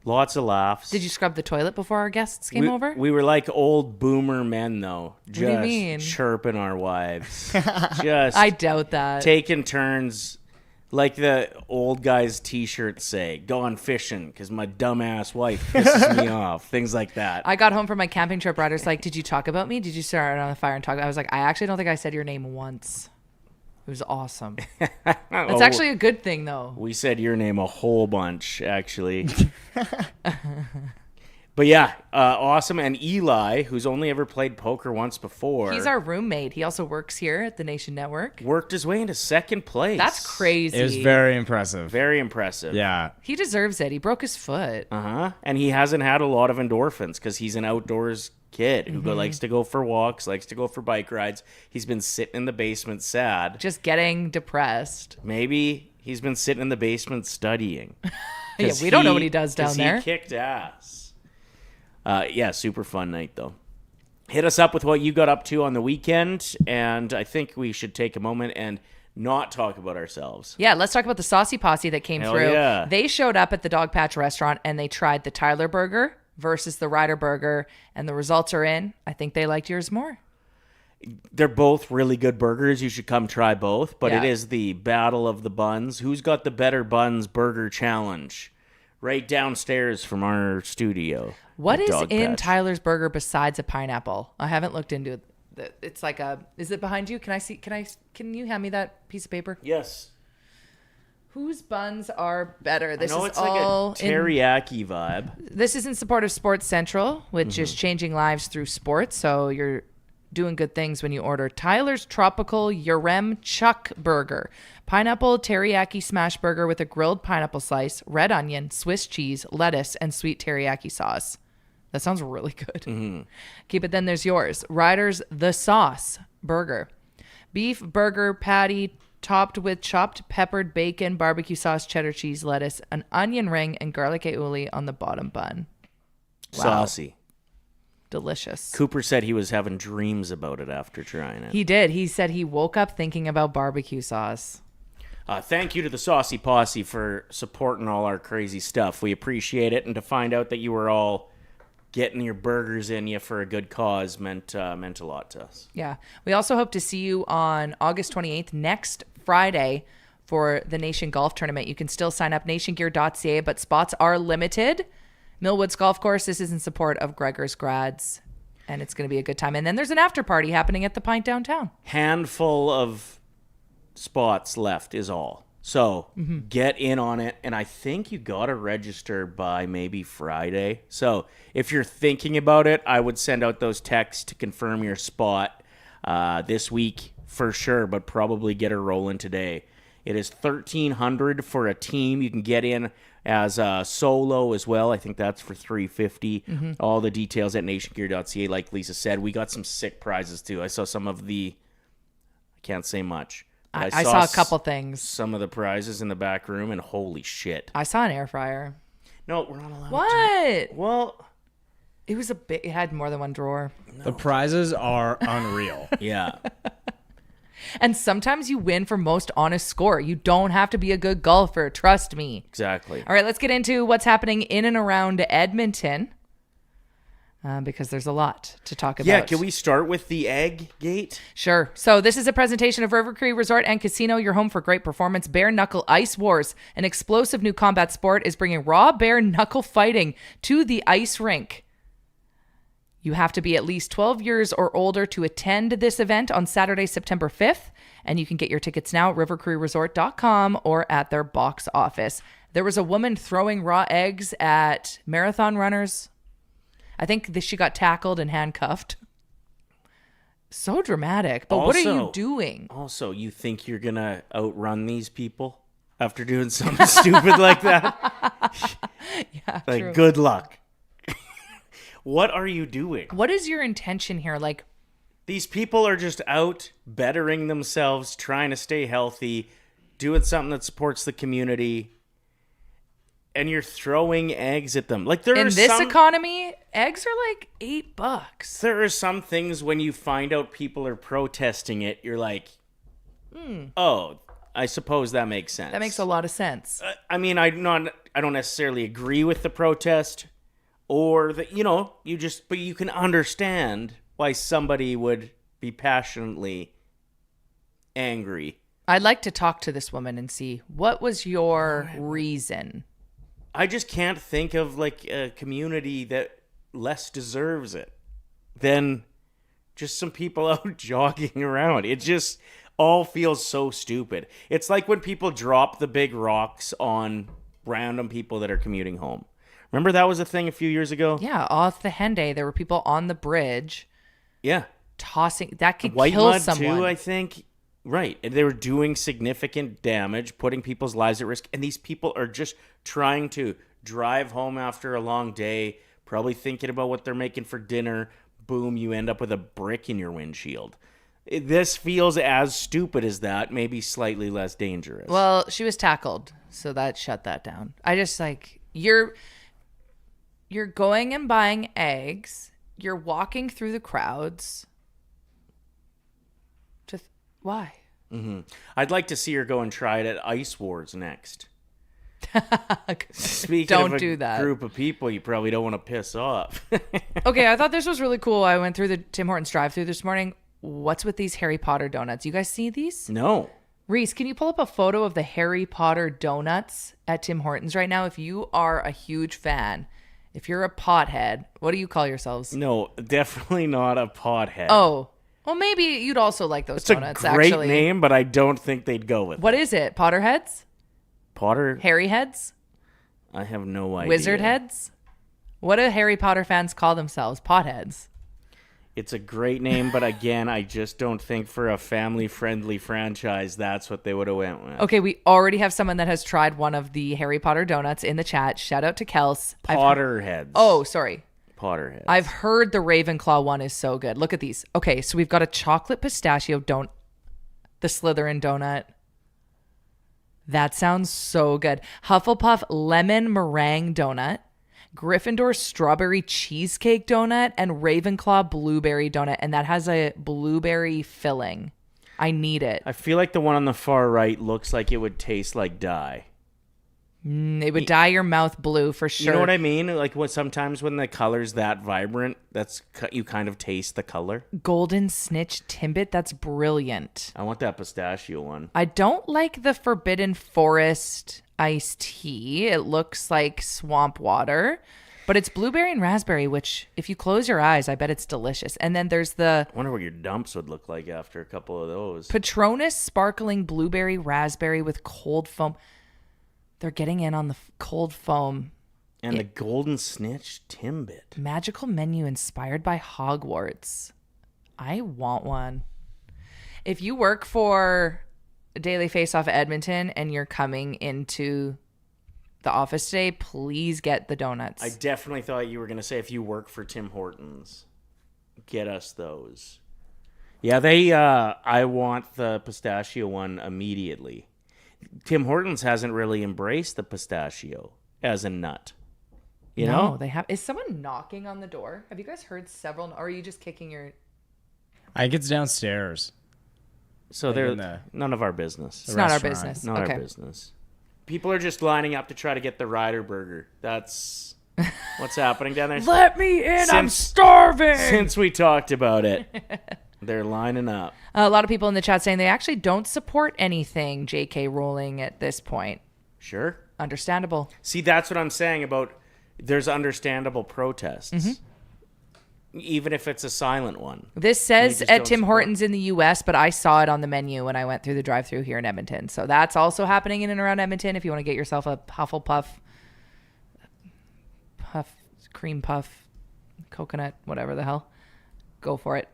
Lots of laughs. Did you scrub the toilet before our guests came over? We were like old boomer men, though. do you Just mean? chirping our wives. Just I doubt that. taking turns, like the old guys' T-shirts say, going fishing because my dumbass wife pisses me off. Things like that. I got home from my camping trip. Ryder's like, did you talk about me? Did you start on the fire and talk? I was like, I actually don't think I said your name once. It was awesome. It's actually a good thing, though. We said your name a whole bunch, actually. But yeah, awesome. And Eli, who's only ever played poker once before, He's our roommate. He also works here at the Nation Network. worked his way into second place. That's crazy. It was very impressive. Very impressive. Yeah. He deserves it. He broke his foot. Uh-huh. And he hasn't had a lot of endorphins because he's an outdoors kid who likes to go for walks, likes to go for bike rides. He's been sitting in the basement sad. Just getting depressed. Maybe he's been sitting in the basement studying. Yeah, we don't know what he does down 'cause there. He kicked ass. Yeah, super fun night, though. Hit us up with what you got up to on the weekend, and I think we should take a moment and not talk about ourselves. Yeah, let's talk about the Saucy Posse that came Hell through. yeah. They showed up at the Dog Patch restaurant and they tried the Tyler burger versus the Ryder burger, and the results are in. I think they liked yours more. They're both really good burgers. You should come try both, but Yeah. it is the battle of the buns. Who's got the better buns burger challenge? Right downstairs from our studio. What at is Dog in Patch. Tyler's burger besides a pineapple? I haven't looked into it. It's like a. Is it behind you? Can I see? Can you hand me that piece of paper? Yes. Whose buns are better? This I know is it's like all a teriyaki vibe. This is in support of Sports Central, which is changing lives through sports. So you're doing good things when you order Tyler's Tropical Yurem Chuck Burger. Pineapple teriyaki smash burger with a grilled pineapple slice, red onion, Swiss cheese, lettuce, and sweet teriyaki sauce. That sounds really good. Okay, but then there's yours. Ryder's The Sauce Burger. Beef burger patty topped with chopped peppered bacon, barbecue sauce, cheddar cheese, lettuce, an onion ring, and garlic aioli on the bottom bun. Wow. Saucy. Delicious. Cooper said he was having dreams about it after trying it. He did. He said he woke up thinking about barbecue sauce. Thank you to the Saucy Posse for supporting all our crazy stuff. We appreciate it. And to find out that you were all getting your burgers in you for a good cause meant a lot to us. Yeah. We also hope to see you on August 28th, next Friday, for the Nation Golf Tournament. You can still sign up nationgear.ca, but spots are limited. Millwoods Golf Course, this is in support of Gregor's Grads, and it's going to be a good time. And then there's an after party happening at the Pint downtown. Handful of spots left is all. So get in on it. And I think you got to register by maybe Friday. So if you're thinking about it, I would send out those texts to confirm your spot this week for sure, but probably get her rolling today. It is $1,300 for a team. You can get in as a solo as well. I think that's for $350. All the details at nationgear.ca. Like Lisa said, we got some sick prizes too. I saw some of the, I can't say much. I saw a couple things. Some of the prizes in the back room, and holy shit. I saw an air fryer. No, we're not allowed What? Well, It was it had more than one drawer. The prizes are unreal. yeah. And sometimes you win for most honest score. You don't have to be a good golfer. Trust me. Exactly. All right, let's get into what's happening in and around Edmonton. Because there's a lot to talk about. Yeah, can we start with the egg gate? Sure. So this is a presentation of River Cree Resort and Casino, your home for great performance. Bare Knuckle Ice Wars, an explosive new combat sport, is bringing raw bare knuckle fighting to the ice rink. You have to be at least 12 years or older to attend this event on Saturday, September 5th. And you can get your tickets now at rivercreeresort.com or at their box office. There was a woman throwing raw eggs at marathon runners. I think she got tackled and handcuffed. So dramatic. But what are you doing? Also, you think you're going to outrun these people after doing something stupid like that? Yeah, like, true. good luck. What are you doing? What is your intention here? Like, these people are just out bettering themselves, trying to stay healthy, doing something that supports the community. And you're throwing eggs at them. Like, in this economy, eggs are like $8. There are some things when you find out people are protesting it, you're like, oh, I suppose that makes sense. That makes a lot of sense. I mean, I don't necessarily agree with the protest, or that, but you can understand why somebody would be passionately angry. I'd like to talk to this woman and see, what was your reason? I just can't think of like a community that less deserves it than just some people out jogging around. It just all feels so stupid. It's like when people drop the big rocks on random people that are commuting home. Remember that was a thing a few years ago? Yeah, off the Henday, there were people on the bridge. Yeah. Tossing, that could White kill mud someone. too, I think. Right. And they were doing significant damage, putting people's lives at risk. And these people are just trying to drive home after a long day, probably thinking about what they're making for dinner. Boom, you end up with a brick in your windshield. This feels as stupid as that, maybe slightly less dangerous. Well, she was tackled, so that shut that down. I just you're going and buying eggs. You're walking through the crowds. Why? Mm-hmm. I'd like to see her go and try it at Ice Wars next. Speaking Don't of do that. Group of people you probably don't want to piss off. Okay, I thought this was really cool. I went through the Tim Hortons drive-thru this morning. What's with these Harry Potter donuts? You guys see these? No. Reese, can you pull up a photo of the Harry Potter donuts at Tim Hortons right now? If you are a huge fan, if you're a pothead, what do you call yourselves? No, definitely not a pothead. Oh, well, maybe you'd also like those It's donuts, a great actually. name, but I don't think they'd go with What it. is it? Potterheads? Potter? Harry heads? I have no idea. Wizard heads? What do Harry Potter fans call themselves? Potheads. It's a great name, but again, I just don't think for a family-friendly franchise, that's what they would have went with. Okay, we already have someone that has tried one of the Harry Potter donuts in the chat. Shout out to Kels. Potterheads. Oh, sorry. Potterheads. I've heard the Ravenclaw one is so good. Look at these. Okay, so we've got a chocolate pistachio donut, the Slytherin donut. That sounds so good. Hufflepuff lemon meringue donut, Gryffindor strawberry cheesecake donut, and Ravenclaw blueberry donut. And that has a blueberry filling. I need it. I feel like the one on the far right looks like it would taste like dye. It would dye your mouth blue for sure. You know what I mean? Like sometimes when the color's that vibrant, you kind of taste the color. Golden Snitch Timbit, that's brilliant. I want that pistachio one. I don't like the Forbidden Forest iced tea. It looks like swamp water, but it's blueberry and raspberry, which if you close your eyes, I bet it's delicious. And then there's the I wonder what your dumps would look like after a couple of those. Patronus Sparkling Blueberry Raspberry with cold foam. They're getting in on the cold foam. And the Golden Snitch Timbit. Magical menu inspired by Hogwarts. I want one. If you work for Daily Face Off Edmonton and you're coming into the office today, please get the donuts. I definitely thought you were going to say if you work for Tim Hortons, get us those. Yeah, I want the pistachio one immediately. Tim Hortons hasn't really embraced the pistachio as a nut. You know? They have. Is someone knocking on the door? Have you guys heard several? Or are you just kicking your... I think it's downstairs. So they're none of our business. It's not our business. Not Okay. our business. People are just lining up to try to get the Ryder burger. That's what's happening down there. Let me in! I'm starving! Since we talked about it, they're lining up. A lot of people in the chat saying they actually don't support anything J.K. Rowling at this point. Sure. Understandable. See, that's what I'm saying about there's understandable protests. Even if it's a silent one. This says just at don't Tim support. Hortons in the U.S., but I saw it on the menu when I went through the drive-thru here in Edmonton. So that's also happening in and around Edmonton. If you want to get yourself a Hufflepuff, cream puff, coconut, whatever the hell, go for it.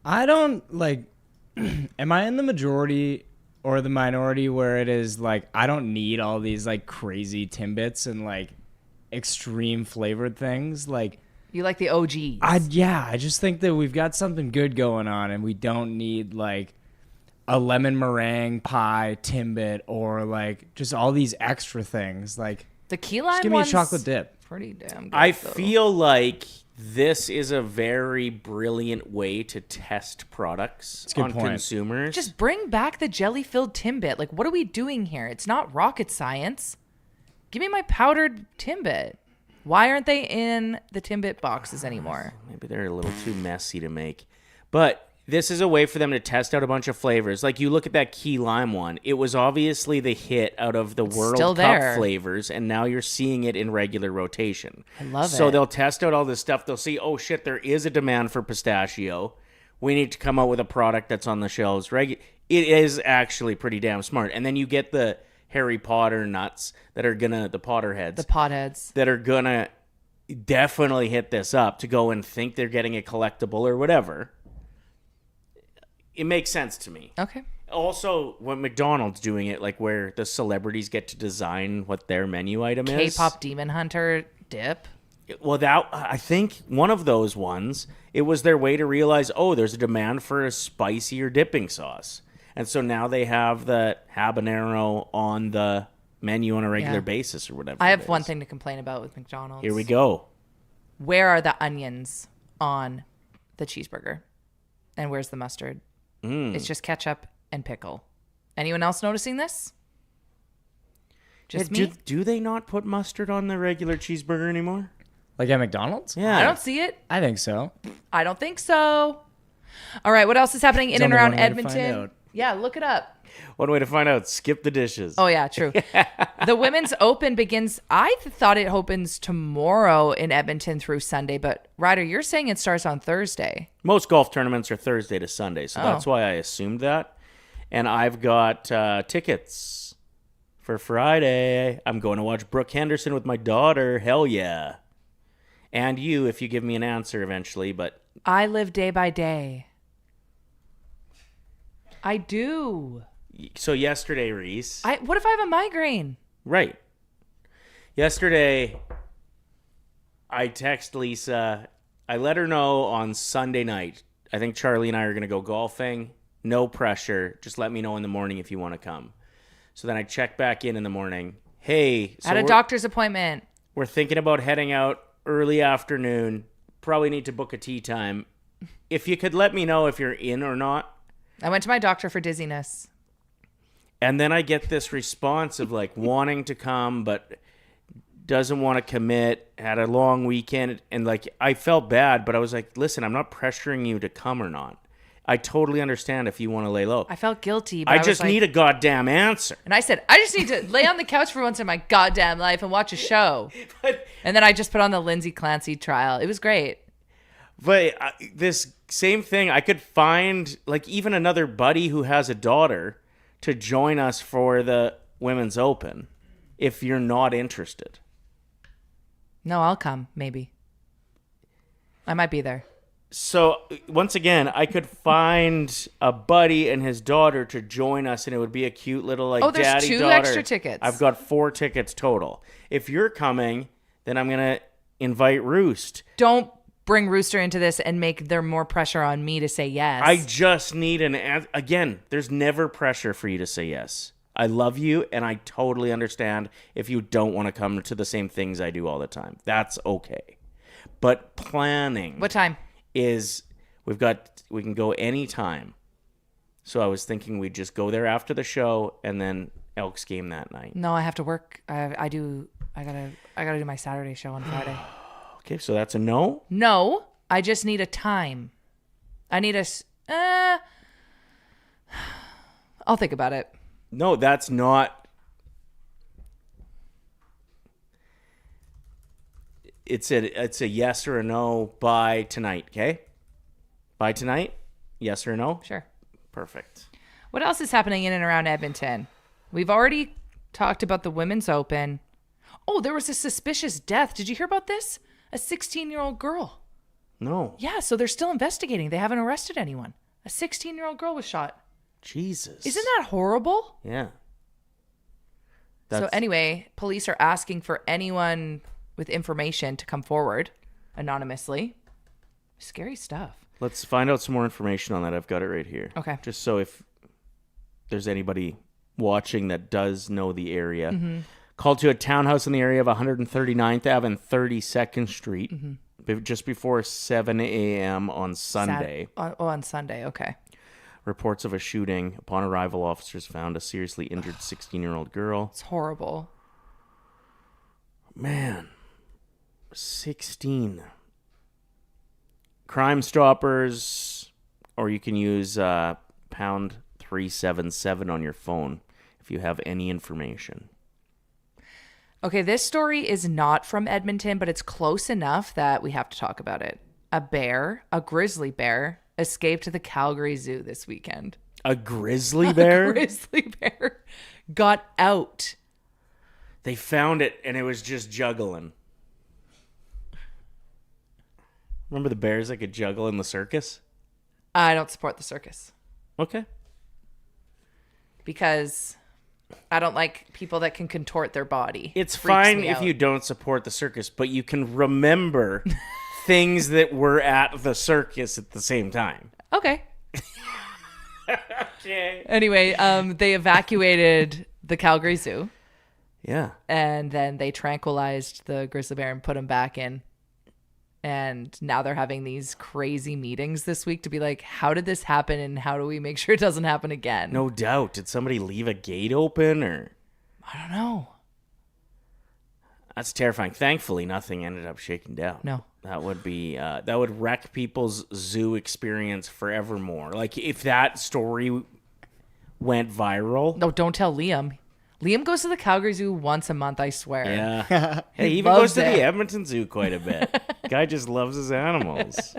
I don't like. Am I in the majority or the minority where it is like I don't need all these like crazy Timbits and like extreme flavored things? Like You like the OGs. I just think that we've got something good going on and we don't need like a lemon meringue pie Timbit or like just all these extra things. Like the key lime just give me a one's chocolate dip. pretty damn good. I though. feel like this is a very brilliant way to test products a good on point. consumers. Just bring back the jelly-filled Timbit. Like, what are we doing here? It's not rocket science. Give me my powdered Timbit. Why aren't they in the Timbit boxes anymore? Maybe they're a little too messy to make. But this is a way for them to test out a bunch of flavors. Like you look at that key lime one. It was obviously the hit out of the World still Cup there. flavors, and now you're seeing it in regular rotation. I love So it. they'll test out all this stuff. They'll see, oh shit, there is a demand for pistachio. We need to come out with a product that's on the shelves. It is actually pretty damn smart. And then you get the Harry Potter nuts that are gonna, the Potterheads. The potheads. That are gonna definitely hit this up to go and think they're getting a collectible or whatever. It makes sense to me. Okay. Also, when McDonald's doing it, like where the celebrities get to design what their menu item is. K-pop Demon Hunter dip. Well, I think one of those ones, it was their way to realize, oh, there's a demand for a spicier dipping sauce. And so now they have the habanero on the menu on a regular Yeah. basis or whatever. I it have one is. thing to complain about with McDonald's. Here we go. Where are the onions on the cheeseburger? And where's the mustard? It's just ketchup and pickle. Anyone else noticing this? Just Yeah, me? do they not put mustard on the regular cheeseburger anymore? Like at McDonald's? Yeah. I don't see it. I think so. I don't think so. All right, what else is happening in There's and only around one way to find Edmonton? out. Yeah, look it up. One way to find out, skip the dishes. Oh, yeah, true. The Women's Open begins, I thought it opens tomorrow in Edmonton through Sunday, but Ryder, you're saying it starts on Thursday. Most golf tournaments are Thursday to Sunday, so that's why I assumed that. And I've got tickets for Friday. I'm going to watch Brooke Henderson with my daughter. Hell yeah. And you, if you give me an answer eventually, but I live day by day. I do. so yesterday, Reese. What if I have a migraine? Right. Yesterday, I text Lisa. I let her know on Sunday night. I think Charlie and I are going to go golfing. No pressure. Just let me know in the morning if you want to come. So then I check back in the morning. Hey, so At a doctor's appointment. we're thinking about heading out early afternoon. Probably need to book a tea time. If you could let me know if you're in or not. I went to my doctor for dizziness. And then I get this response of like wanting to come, but doesn't want to commit, had a long weekend. And like, I felt bad, but I was like, listen, I'm not pressuring you to come or not. I totally understand if you want to lay low. I felt guilty. But I was just like- need a goddamn answer. And I said, I just need to lay on the couch for once in my goddamn life and watch a show. And then I just put on the Lindsay Clancy trial. It was great. But this same thing, I could find like even another buddy who has a daughter to join us for the Women's Open if you're not interested. No, I'll come, maybe. I might be there. So once again, I could find a buddy and his daughter to join us, and it would be a cute little like there's daddy 2 daughter. extra tickets. I've got 4 tickets total. If you're coming, then I'm gonna invite Roost. Don't bring Rooster into this and make there more pressure on me to say yes. I just need again, there's never pressure for you to say yes. I love you, and I totally understand if you don't want to come to the same things I do all the time. That's okay. But planning. What time? Is we can go anytime. So I was thinking we'd just go there after the show and then Elks game that night. No, I have to work. I gotta do my Saturday show on Friday. Okay, so that's a no? No, I just need a time. I need I'll think about it. No, that's not. It's a yes or a no by tonight, okay? By tonight? Yes or no? Sure. Perfect. What else is happening in and around Edmonton? We've already talked about the Women's Open. Oh, there was a suspicious death. Did you hear about this? A 16-year-old girl. No. Yeah, so they're still investigating. They haven't arrested anyone. A 16-year-old girl was shot. Jesus. Isn't that horrible? Yeah. So anyway, police are asking for anyone with information to come forward anonymously. Scary stuff. Let's find out some more information on that. I've got it right here. Okay. Just so if there's anybody watching that does know the area. Mm-hmm. Called to a townhouse in the area of 139th Ave and 32nd Street just before 7 a.m. on Sunday. On Sunday, okay. Reports of a shooting. Upon arrival, officers found a seriously injured 16-year-old girl. It's horrible. Man, 16. Crime Stoppers, or you can use pound 377 on your phone if you have any information. Okay, this story is not from Edmonton, but it's close enough that we have to talk about it. A grizzly bear, escaped the Calgary Zoo this weekend. A grizzly bear? A grizzly bear got out. They found it, and it was just juggling. Remember the bears that could juggle in the circus? I don't support the circus Okay. because I don't like people that can contort their body. It's Freaks fine me if out. you don't support the circus, but you can remember things that were at the circus at the same time. Okay. Okay. Anyway, they evacuated the Calgary Zoo Yeah. and then they tranquilized the grizzly bear and put him back in. And now they're having these crazy meetings this week to be like, how did this happen and how do we make sure it doesn't happen again? No doubt. Did somebody leave a gate open or? I don't know. That's terrifying. Thankfully, nothing ended up shaking down. No. That would be that would wreck people's zoo experience forevermore. Like if that story went viral. No, don't tell Liam. Liam goes to the Calgary Zoo once a month, I swear. Yeah. Hey, he even loves goes to it. the Edmonton Zoo quite a bit. Guy just loves his animals.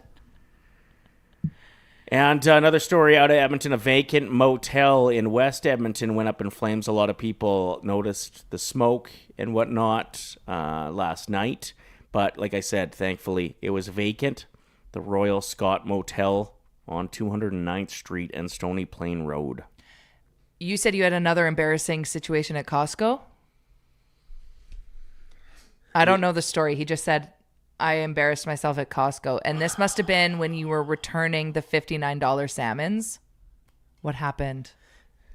And another story out of Edmonton, a vacant motel in West Edmonton went up in flames. A lot of people noticed the smoke and whatnot last night. But like I said, thankfully, it was vacant. The Royal Scott Motel on 209th Street and Stony Plain Road. You said you had another embarrassing situation at Costco? I don't know the story. He just said, I embarrassed myself at Costco. And this must have been when you were returning the $59 salmons. What happened?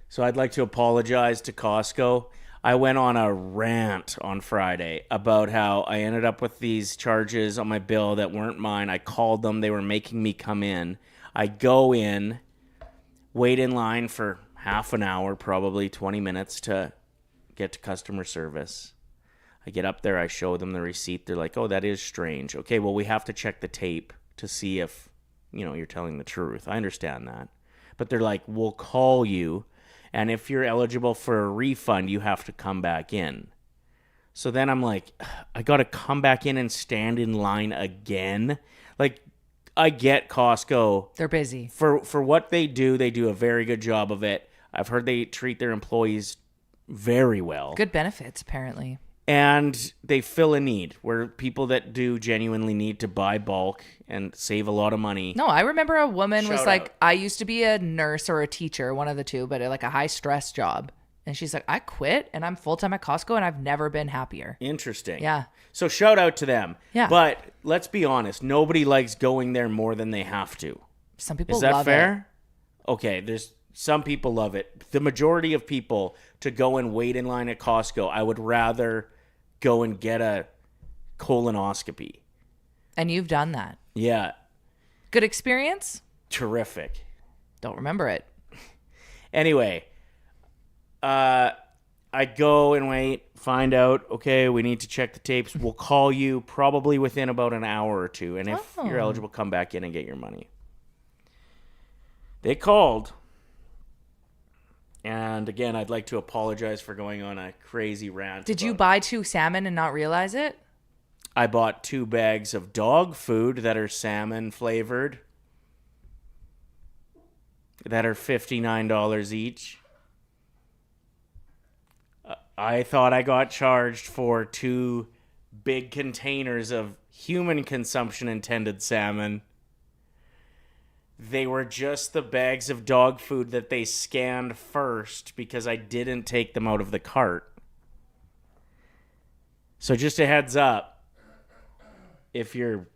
So I'd like to apologize to Costco. I went on a rant on Friday about how I ended up with these charges on my bill that weren't mine. I called them. They were making me come in. I go in, wait in line for half an hour, probably 20 minutes to get to customer service. I get up there, I show them the receipt. They're like, oh, that is strange. Okay, well, we have to check the tape to see if, you're telling the truth. I understand that. But they're like, we'll call you, and if you're eligible for a refund, you have to come back in. So then I'm like, I got to come back in and stand in line again? Like, I get Costco. They're busy. For what they do a very good job of it. I've heard they treat their employees very well. Good benefits, apparently. And they fill a need where people that do genuinely need to buy bulk and save a lot of money. No, I remember a woman was Shout like, out. I used to be a nurse or a teacher, one of the two, but like a high stress job. And she's like, I quit and I'm full time at Costco and I've never been happier. Interesting. Yeah. So shout out to them. Yeah. But let's be honest, nobody likes going there more than they have to. Some people Is that love fair? Okay, there's some people love it. The majority of people to go and wait in line at Costco, I would rather go and get a colonoscopy. it. And you've done that. Yeah. Good experience? Terrific. Don't remember it. Anyway, I go and wait, find out, okay, we need to check the tapes. We'll call you probably within about an hour or two. And if you're eligible, come back in and get your money. They called. And again, I'd like to apologize for going on a crazy rant. Did you about- buy 2 salmon and not realize it? I bought 2 bags of dog food that are salmon flavored. That are $59 each. I thought I got charged for 2 big containers of human consumption intended salmon. They were just the bags of dog food that they scanned first because I didn't take them out of the cart. So just a heads up, if you're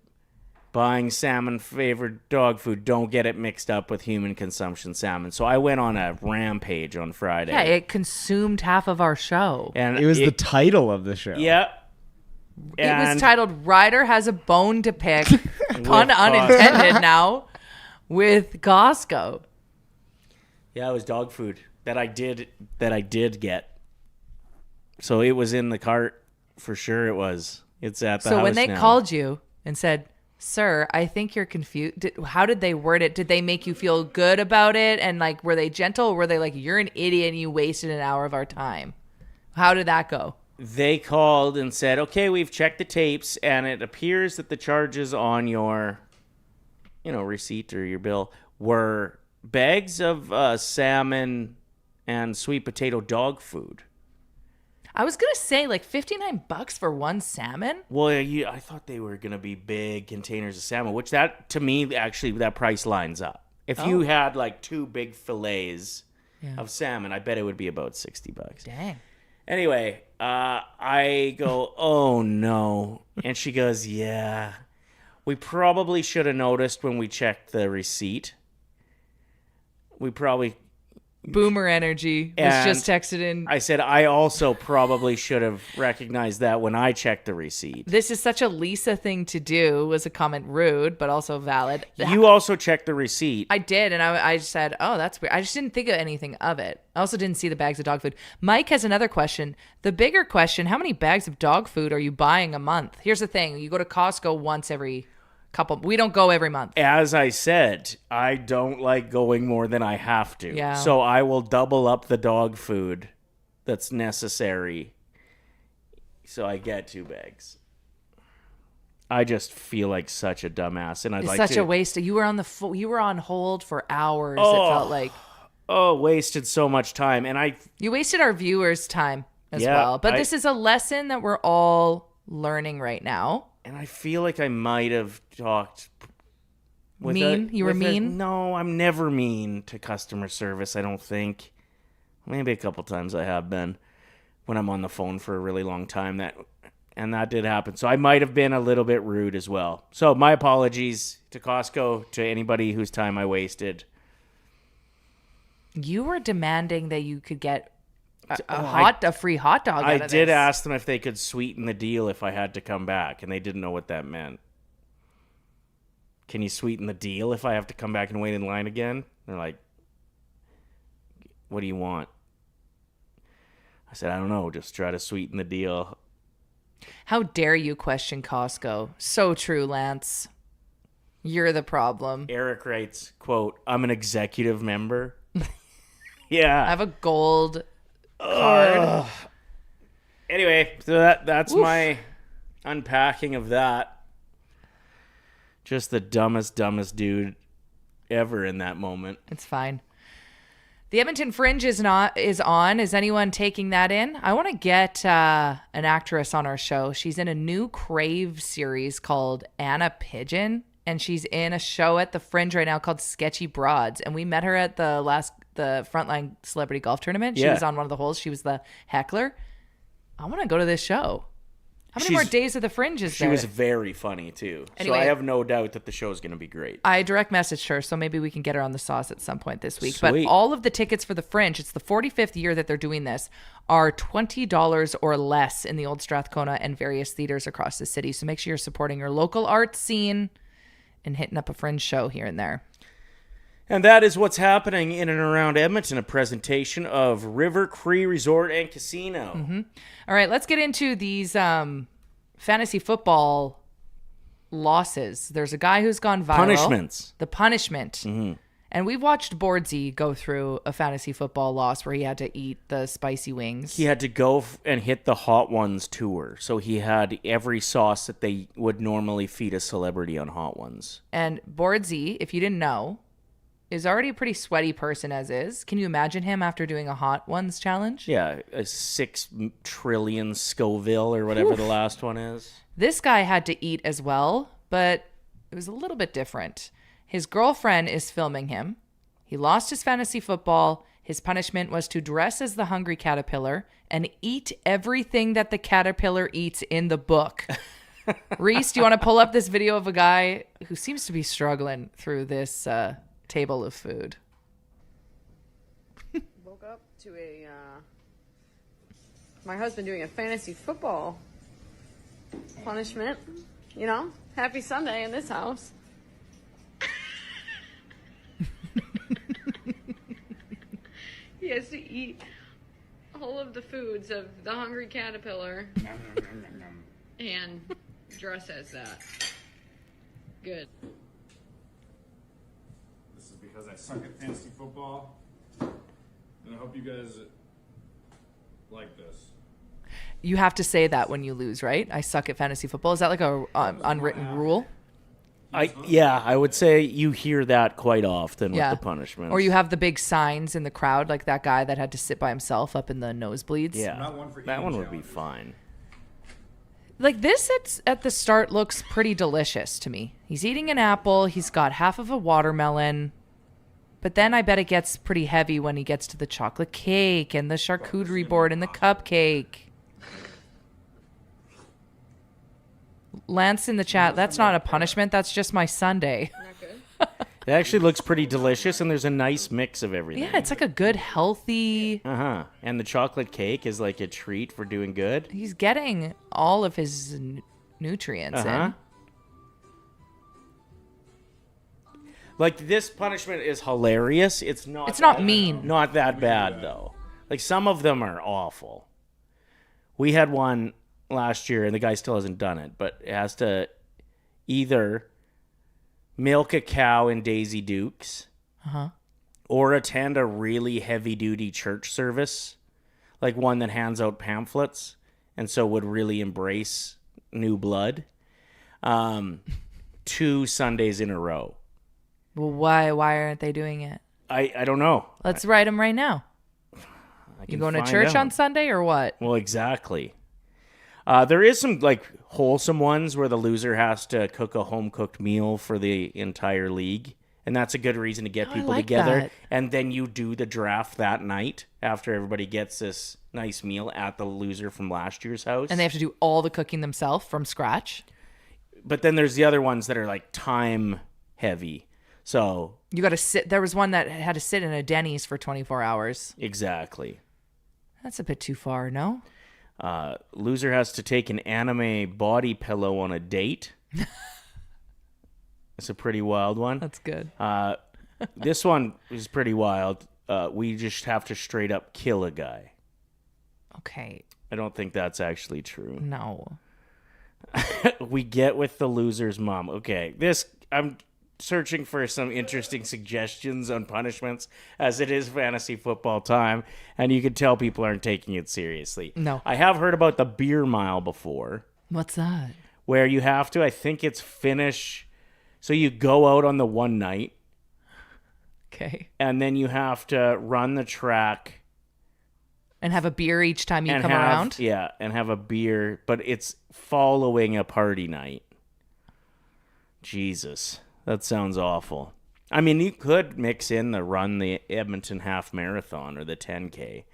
buying salmon flavored dog food, don't get it mixed up with human consumption salmon. So I went on a rampage on Friday. Yeah, it consumed half of our show. And It was the title of the show. Yep. It was titled Ryder Has a Bone to Pick, pun With unintended now, with Costco. Yeah, it was dog food that I did get. So it was in the cart for sure. It was. It's at the house So when they now. called you and said, sir, I think you're confused. How did they word it? Did they make you feel good about it? And like, were they gentle? Or were they like, you're an idiot and you wasted an hour of our time? How did that go? They called and said, okay, we've checked the tapes and it appears that the charges on your, receipt or your bill were bags of salmon and sweet potato dog food. I was going to say like $59 for one salmon. Well, I thought they were going to be big containers of salmon, which that, to me, actually, that price lines up. If you had like 2 big fillets of salmon, I bet it would be about $60. Dang. Anyway, I go, oh no. And she goes, yeah. We probably should have noticed when we checked the receipt. We probably... Boomer energy was And just texted in. I said, I also probably should have recognized that when I checked the receipt. This is such a Lisa thing to do, was a comment rude, but also valid. You also checked the receipt. I did, and I said, oh, that's weird. I just didn't think of anything of it. I also didn't see the bags of dog food. Mike has another question. The bigger question, how many bags of dog food are you buying a month? Here's the thing. You go to Costco once every couple. We don't go every month. As I said, I don't like going more than I have to. Yeah. So I will double up the dog food that's necessary. So I get 2 bags. I just feel like such a dumbass, and I'd It's like such to. a waste. You were on hold for hours. It felt like Wasted so much time, and you wasted our viewers' time as Yeah, well. But this is a lesson that we're all learning right now. And I feel like I might have talked with Mean? You were mean? No, I'm never mean to customer service, I don't think. Maybe a couple times I have been when I'm on the phone for a really long time. That did happen. So I might have been a little bit rude as well. So my apologies to Costco, to anybody whose time I wasted. You were demanding that you could get a free hot dog. I out of did this. ask them if they could sweeten the deal if I had to come back, and they didn't know what that meant. Can you sweeten the deal if I have to come back and wait in line again? They're like, what do you want? I said, I don't know. Just try to sweeten the deal. How dare you question Costco? So true, Lance. You're the problem. Eric writes, quote, I'm an executive member. Yeah. I have a gold card. Anyway, so that's my unpacking of that. Just the dumbest dude ever in that moment. It's fine. The Edmonton Fringe is on. Is anyone taking that in? I want to get an actress on our show. She's in a new Crave series called Anna Pigeon, and she's in a show at the Fringe right now called Sketchy Broads. And we met her at the Frontline Celebrity Golf Tournament. She was on one of the holes. She was the heckler. I want to go to this show. How many more days of the Fringe is there? She was very funny, too. Anyway, so I have no doubt that the show is going to be great. I direct messaged her, so maybe we can get her on the sauce at some point this week. Sweet. But all of the tickets for the Fringe, it's the 45th year that they're doing this, are $20 or less in the Old Strathcona and various theaters across the city. So make sure you're supporting your local art scene and hitting up a Fringe show here and there. And that is what's happening in and around Edmonton, a presentation of River Cree Resort and Casino. Mm-hmm. All right, let's get into these fantasy football losses. There's a guy who's gone viral. Punishments. The punishment. Mm-hmm. And we've watched Boardsy go through a fantasy football loss where he had to eat the spicy wings. He had to go and hit the Hot Ones tour. So he had every sauce that they would normally feed a celebrity on Hot Ones. And Boardsy, if you didn't know, is already a pretty sweaty person as is. Can you imagine him after doing a Hot Ones challenge? Yeah, a 6 trillion Scoville or whatever the last one is. This guy had to eat as well, but it was a little bit different. His girlfriend is filming him. He lost his fantasy football. His punishment was to dress as the hungry caterpillar and eat everything that the caterpillar eats in the book. Reese, do you want to pull up this video of a guy who seems to be struggling through this table of food? Woke up to my husband doing a fantasy football punishment. You know, happy Sunday in this house. He has to eat all of the foods of the hungry caterpillar and dress as that. Good. This is because I suck at fantasy football, and I hope you guys like this. You have to say that when you lose, right? I suck at fantasy football. Is that like a unwritten rule? I would say you hear that quite often with the punishments. Or you have the big signs in the crowd, like that guy that had to sit by himself up in the nosebleeds. Yeah, that one would be fine. Like this at the start looks pretty delicious to me. He's eating an apple. He's got half of a watermelon. But then I bet it gets pretty heavy when he gets to the chocolate cake and the charcuterie board and the cupcake. Lance in the chat, that's not a punishment. That's just my Sunday. Not good. It actually looks pretty delicious, and there's a nice mix of everything. Yeah, it's like a good, healthy... Uh-huh. And the chocolate cake is like a treat for doing good. He's getting all of his nutrients in. Like, this punishment is hilarious. It's not mean. Not that bad, though. Like, some of them are awful. We had one last year, and the guy still hasn't done it, but it has to either milk a cow in Daisy Dukes or attend a really heavy-duty church service, like one that hands out pamphlets and so would really embrace new blood, 2 Sundays in a row. Well, why aren't they doing it? I don't know. Let's write them right now. You going to church on Sunday or what? Well, exactly. There is some like wholesome ones where the loser has to cook a home-cooked meal for the entire league. And that's a good reason to get people together. That. And then you do the draft that night after everybody gets this nice meal at the loser from last year's house. And they have to do all the cooking themselves from scratch. But then there's the other ones that are like time heavy. So you got to sit. There was one that had to sit in a Denny's for 24 hours. Exactly. That's a bit too far, no? Loser has to take an anime body pillow on a date. It's a pretty wild one. That's good. This one is pretty wild. we just have to straight up kill a guy. Okay. I don't think that's actually true. No. We get with the loser's mom. Okay, I'm searching for some interesting suggestions on punishments, as it is fantasy football time, and you can tell people aren't taking it seriously. No. I have heard about the beer mile before, What's that? where you have to, I think it's finish, so you go out on the one night, Okay. and then you have to run the track And have a beer each time you and come around? Yeah, and have a beer, but it's following a party night. Jesus, that sounds awful. I mean, you could mix in the Edmonton half marathon or the 10K.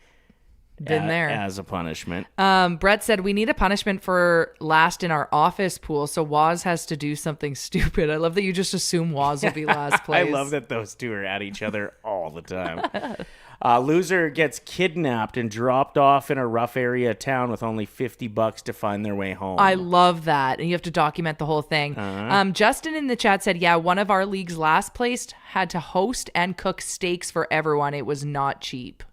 Been there. As a punishment. Brett said, we need a punishment for last in our office pool, so Waz has to do something stupid. I love that you just assume Waz will be last place. I love that those two are at each other all the time. Loser gets kidnapped and dropped off in a rough area of town with only $50 to find their way home. I love that. And you have to document the whole thing. Justin in the chat said, yeah, one of our league's last placed had to host and cook steaks for everyone. It was not cheap.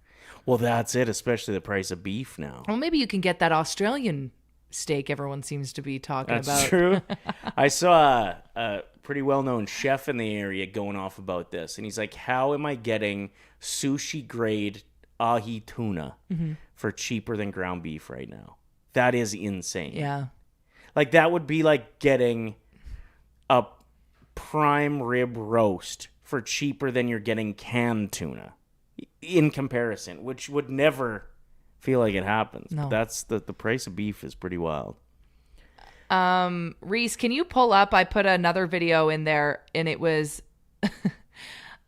Well, that's it, especially the price of beef now. Well, maybe you can get that Australian steak everyone seems to be talking about. That's true. I saw a pretty well-known chef in the area going off about this, and he's like, how am I getting sushi-grade ahi tuna for cheaper than ground beef right now? That is insane. Yeah. Like, that would be like getting a prime rib roast for cheaper than you're getting canned tuna in comparison, which would never feel like it happens. No. But that's the price of beef is pretty wild. Reese, can you pull up? I put another video in there, and it was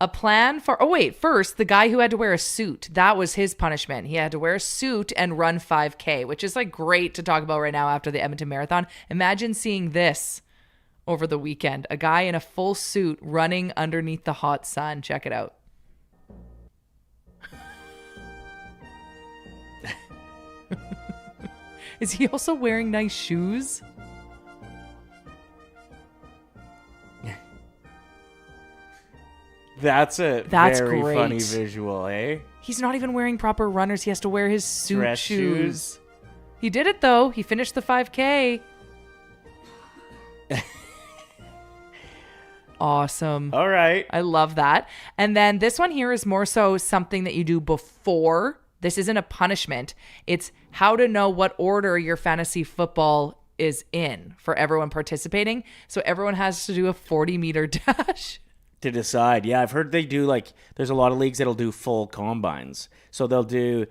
a plan for... Oh, wait. First, the guy who had to wear a suit. That was his punishment. He had to wear a suit and run 5K, which is like great to talk about right now after the Edmonton Marathon. Imagine seeing this over the weekend. A guy in a full suit running underneath the hot sun. Check it out. Is he also wearing nice shoes? That's a That's very great. funny visual, eh? He's not even wearing proper runners. He has to wear his suit Dress shoes. He did it, though. He finished the 5K. Awesome. All right. I love that. And then this one here is more so something that you do before. This isn't a punishment. It's how to know what order your fantasy football is in for everyone participating. So everyone has to do a 40-meter dash. To decide. Yeah, I've heard they do, like, there's a lot of leagues that'll do full combines. So they'll do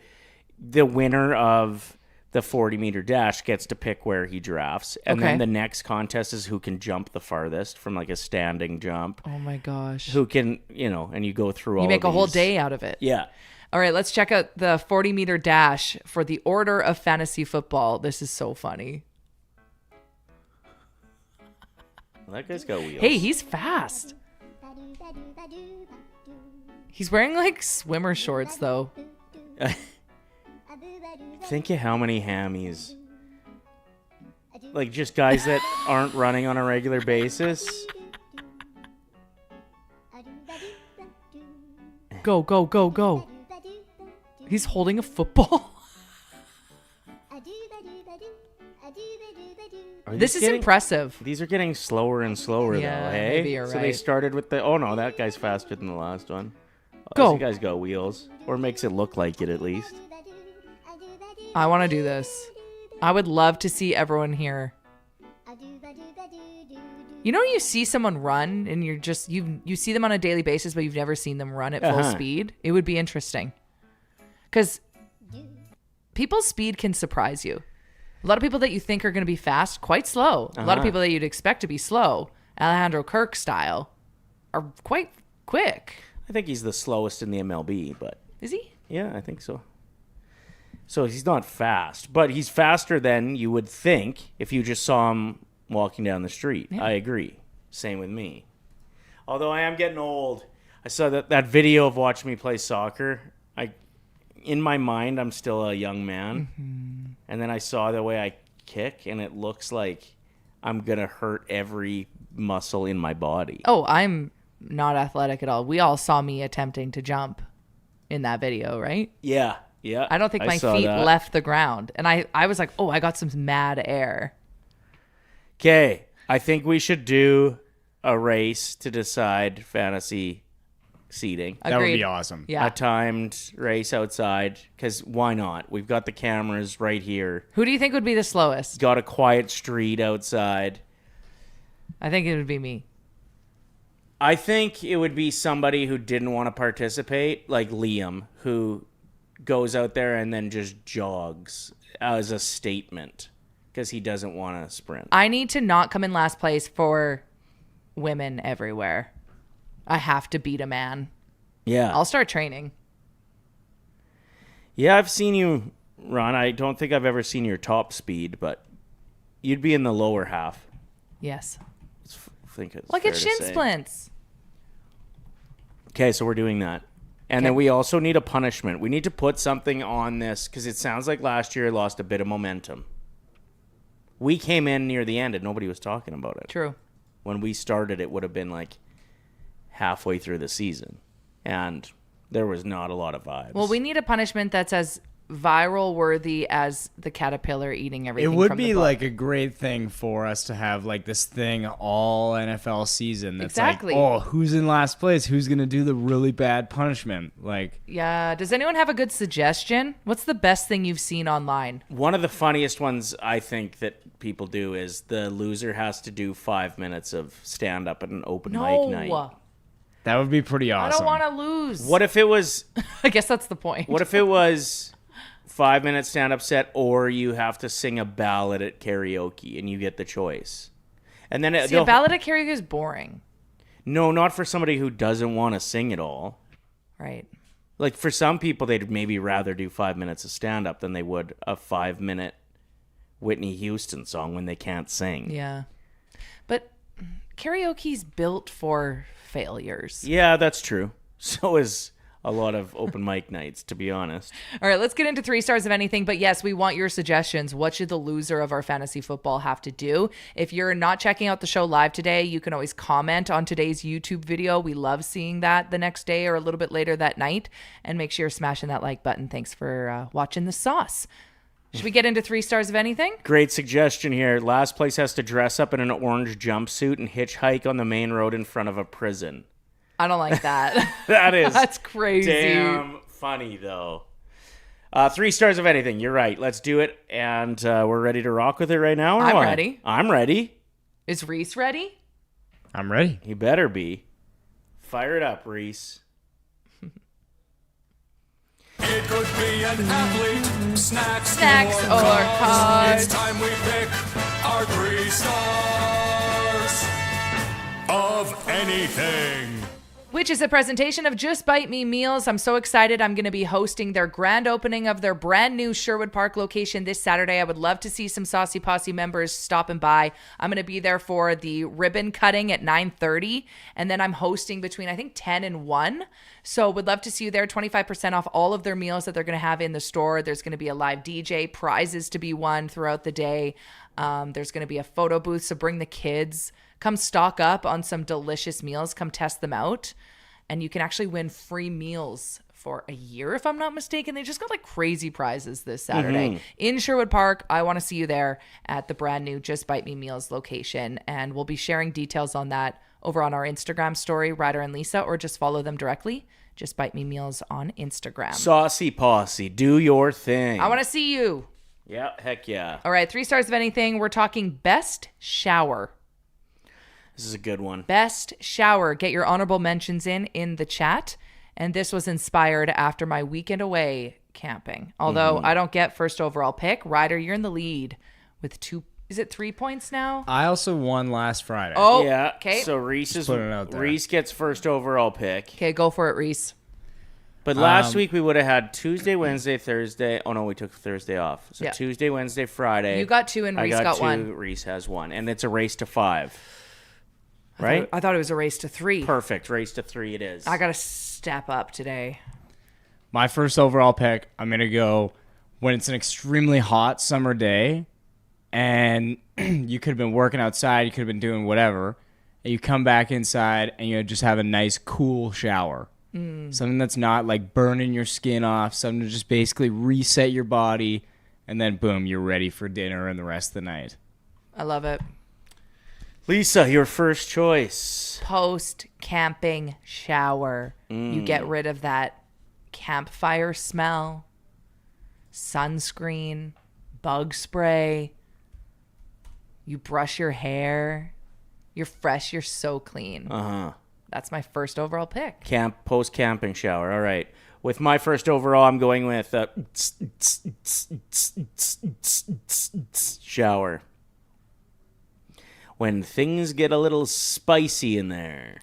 the winner of the 40-meter dash gets to pick where he drafts. And Okay. then the next contest is who can jump the farthest from, like, a standing jump. Oh, my gosh. Who can, and you go through all You make a whole these. day out of it. Yeah. All right, let's check out the 40-meter dash for the order of fantasy football. This is so funny. Well, that guy's got wheels. Hey, he's fast. He's wearing like swimmer shorts though. Think of how many hammies. Like, just guys that aren't running on a regular basis. Go, go, go, go. He's holding a football. This is impressive. These are getting slower and slower, Yeah, though, hey? maybe you're So they right. started with the... Oh, no, that guy's faster than the last one. Go. This guy's got wheels. Or makes it look like it, at least. I want to do this. I would love to see everyone here. You know, you see someone run and you're just, you see them on a daily basis, but you've never seen them run at full speed. It would be interesting. Because people's speed can surprise you. A lot of people that you think are going to be fast, quite slow. A lot of people that you'd expect to be slow, Alejandro Kirk style, are quite quick. I think he's the slowest in the MLB, but... Is he? Yeah, I think so. So he's not fast, but he's faster than you would think if you just saw him walking down the street. Yeah. I agree. Same with me. Although I am getting old. I saw that video of watching me play soccer. In my mind, I'm still a young man. Mm-hmm. And then I saw the way I kick, and it looks like I'm going to hurt every muscle in my body. Oh, I'm not athletic at all. We all saw me attempting to jump. in that video, right? Yeah. I don't think my saw feet that. left the ground. And I was like, oh, I got some mad air. Okay, I think we should do a race to decide fantasy seating. That would Agreed. be awesome. Yeah. A timed race outside, because why not? We've got the cameras right here. Who do you think would be the slowest? Got a quiet street outside. I think it would be me. I think it would be somebody who didn't want to participate, like Liam, who goes out there and then just jogs as a statement because he doesn't want to sprint. I need to not come in last place for women everywhere. I have to beat a man. Yeah. I'll start training. Yeah, I've seen you run. I don't think I've ever seen your top speed, but you'd be in the lower half. Yes. I think it's Look fair at to shin say. splints. Okay, so we're doing that. And then we also need a punishment. We need to put something on this because it sounds like last year lost a bit of momentum. We came in near the end and nobody was talking about it. True. When we started, it would have been like halfway through the season. And there was not a lot of vibes. Well, we need a punishment that's as viral worthy as the caterpillar eating everything. It would from the be book. like a great thing for us to have like this thing all NFL season. That's Exactly. like, oh, who's in last place? Who's gonna do the really bad punishment? Like, Yeah. Does anyone have a good suggestion? What's the best thing you've seen online? One of the funniest ones I think that people do is the loser has to do 5 minutes of stand-up at an open mic night. that would be pretty I awesome. don't want to lose. What if it was... I guess that's the point. What if it was 5 minute stand up set, or you have to sing a ballad at karaoke and you get the choice? And then See, a ballad at karaoke is boring. No, not for somebody who doesn't want to sing it all. Right. Like for some people, they'd maybe rather do 5 minutes of stand up than they would a 5 minute Whitney Houston song when they can't sing. Yeah. But karaoke's built for failures. Yeah, that's true. So is a lot of open mic nights, to be honest. All right, let's get into 3 stars of anything. But yes, we want your suggestions. What should the loser of our fantasy football have to do? If you're not checking out the show live today, you can always comment on today's YouTube video. We love seeing that the next day or a little bit later that night. And make sure you're smashing that like button. Thanks for watching the sauce. Should we get into 3 stars of anything? Great suggestion here. Last place has to dress up in an orange jumpsuit and hitchhike on the main road in front of a prison. I don't like that. That is That's crazy. damn funny, though. 3 stars of anything. You're right. Let's do it. And we're ready to rock with it right now, or I'm what? ready. I'm ready. Is Reese ready? I'm ready. You better be. Fire it up, Reese. It could be an athlete, snacks or cards. It's time we pick our 3 stars of anything. Which is a presentation of Just Bite Me Meals. I'm so excited. I'm going to be hosting their grand opening of their brand new Sherwood Park location this Saturday. I would love to see some Saucy Posse members stopping by. I'm going to be there for the ribbon cutting at 9:30, and then I'm hosting between, I think, 10 and 1. So would love to see you there. 25% off all of their meals that they're going to have in the store. There's going to be a live DJ, prizes to be won throughout the day. There's going to be a photo booth, so bring the kids. Come stock up on some delicious meals. Come test them out. And you can actually win free meals for a year, if I'm not mistaken. They just got like crazy prizes this Saturday in Sherwood Park. I want to see you there at the brand new Just Bite Me Meals location. And we'll be sharing details on that over on our Instagram story, Ryder and Lisa, or just follow them directly. Just Bite Me Meals on Instagram. Saucy Posse, do your thing. I want to see you. Yeah, heck yeah. All right, 3 stars of anything. We're talking best shower. This is a good one. Best shower. Get your honorable mentions in the chat. And this was inspired after my weekend away camping. Although I don't get first overall pick. Ryder, you're in the lead with 3 points now? I also won last Friday. Oh, Yeah, okay. so put it out there. Reese gets first overall pick. Okay, go for it, Reese. But last week we would have had Tuesday, Wednesday, Thursday. Oh no, we took Thursday off. So Yeah. Tuesday, Wednesday, Friday. You got 2 and Reese I got 2. 2. Reese has 1, and it's a race to 5. Right? I thought it was a race to 3. Perfect. Race to 3 it is. I got to step up today. My first overall pick, I'm going to go when it's an extremely hot summer day and you could have been working outside, you could have been doing whatever, and you come back inside and you just have a nice cool shower. Something that's not like burning your skin off. Something to just basically reset your body. And then, boom, you're ready for dinner and the rest of the night. I love it. Lisa, your first choice. Post-camping shower. You get rid of that campfire smell, sunscreen, bug spray. You brush your hair. You're fresh. You're so clean. That's my first overall pick. Post-camping shower. All right. With my first overall, I'm going with shower. When things get a little spicy in there,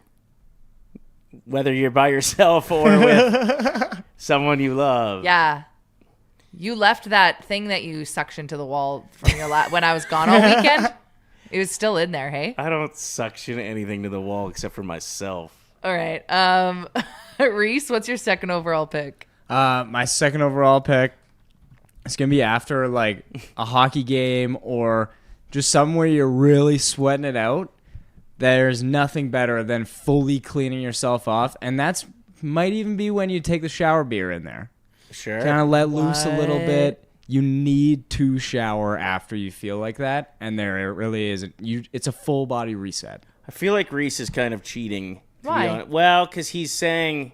whether you're by yourself or with someone you love. Yeah. You left that thing that you suctioned to the wall from your when I was gone all weekend. It was still in there, hey? I don't suction anything to the wall except for myself. All right. Reese, what's your second overall pick? My second overall pick is going to be after like a hockey game or just somewhere you're really sweating it out. There's nothing better than fully cleaning yourself off. And that's might even be when you take the shower beer in there. Sure. Kind of let loose a little bit. You need to shower after you feel like that. And there it really isn't. It's a full body reset. I feel like Reese is kind of cheating. Why? Well, because he's saying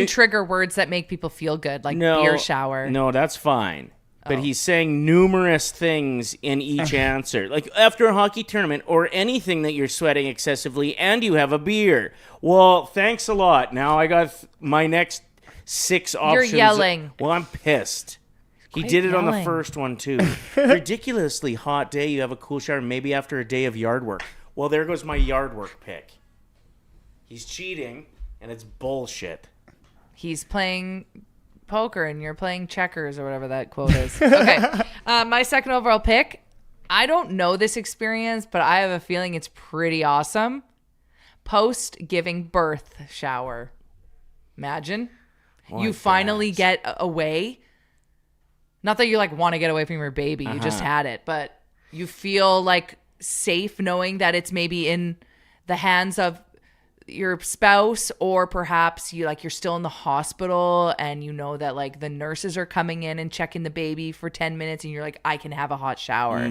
trigger words that make people feel good, like beer shower. No, that's fine. But he's saying numerous things in each answer. Like after a hockey tournament or anything that you're sweating excessively and you have a beer. Well, thanks a lot. Now I got my next 6 options. You're yelling. Well, I'm pissed. He did it on the first one, too. Ridiculously hot day. You have a cool shower, maybe after a day of yard work. Well, there goes my yard work pick. He's cheating, and it's bullshit. He's playing poker, and you're playing checkers, or whatever that quote is. Okay. My second overall pick, I don't know this experience, but I have a feeling it's pretty awesome. Post-giving birth shower. Imagine. You finally get away. Not that you like want to get away from your baby. You just had it. But you feel like safe knowing that it's maybe in the hands of your spouse, or perhaps you're still in the hospital and you know that like the nurses are coming in and checking the baby for 10 minutes and you're like, I can have a hot shower.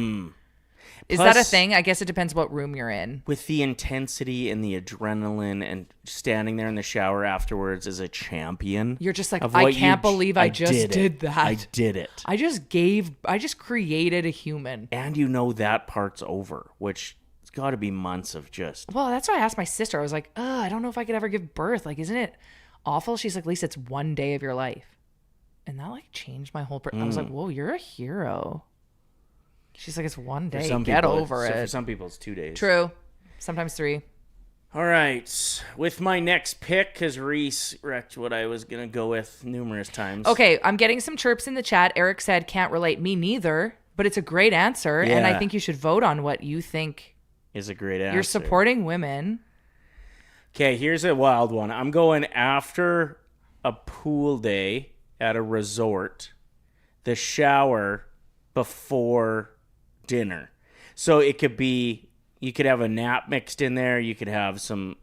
Is Plus, that a thing? I guess it depends what room you're in. With the intensity and the adrenaline and standing there in the shower afterwards as a champion. You're just like, I can't believe I just did that. I did it. I just created a human. And you know that part's over, which it's got to be months of just. Well, that's why I asked my sister. I was like, I don't know if I could ever give birth. Like, isn't it awful? She's like, Lisa, it's one day of your life. And that like changed my whole. I was like, whoa, you're a hero. She's like, it's one day. Get over it. For some people, it's 2 days. True. Sometimes 3. All right. With my next pick, because Reese wrecked what I was going to go with numerous times. Okay, I'm getting some chirps in the chat. Eric said, can't relate. Me neither. But it's a great answer. Yeah. And I think you should vote on what you think is a great answer. You're supporting women. Okay, here's a wild one. I'm going after a pool day at a resort, the shower before dinner. So it could be, you could have a nap mixed in there, you could have some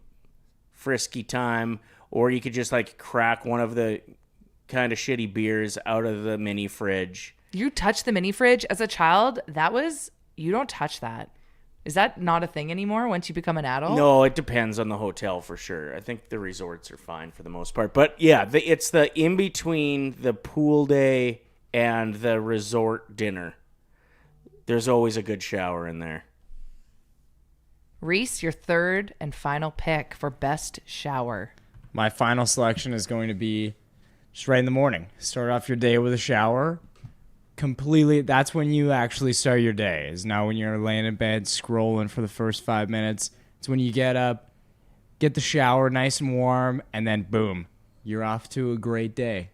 frisky time, or you could just like crack one of the kind of shitty beers out of the mini fridge. You touched the mini fridge as a child? You don't touch that. Is that not a thing anymore once you become an adult? No, it depends on the hotel for sure. I think the resorts are fine for the most part. But yeah, it's the in-between the pool day and the resort dinner. There's always a good shower in there. Reese, your third and final pick for best shower. My final selection is going to be just right in the morning. Start off your day with a shower. Completely, that's when you actually start your day. Is not when you're laying in bed scrolling for the first 5 minutes. It's when you get up, get the shower nice and warm, and then boom, you're off to a great day.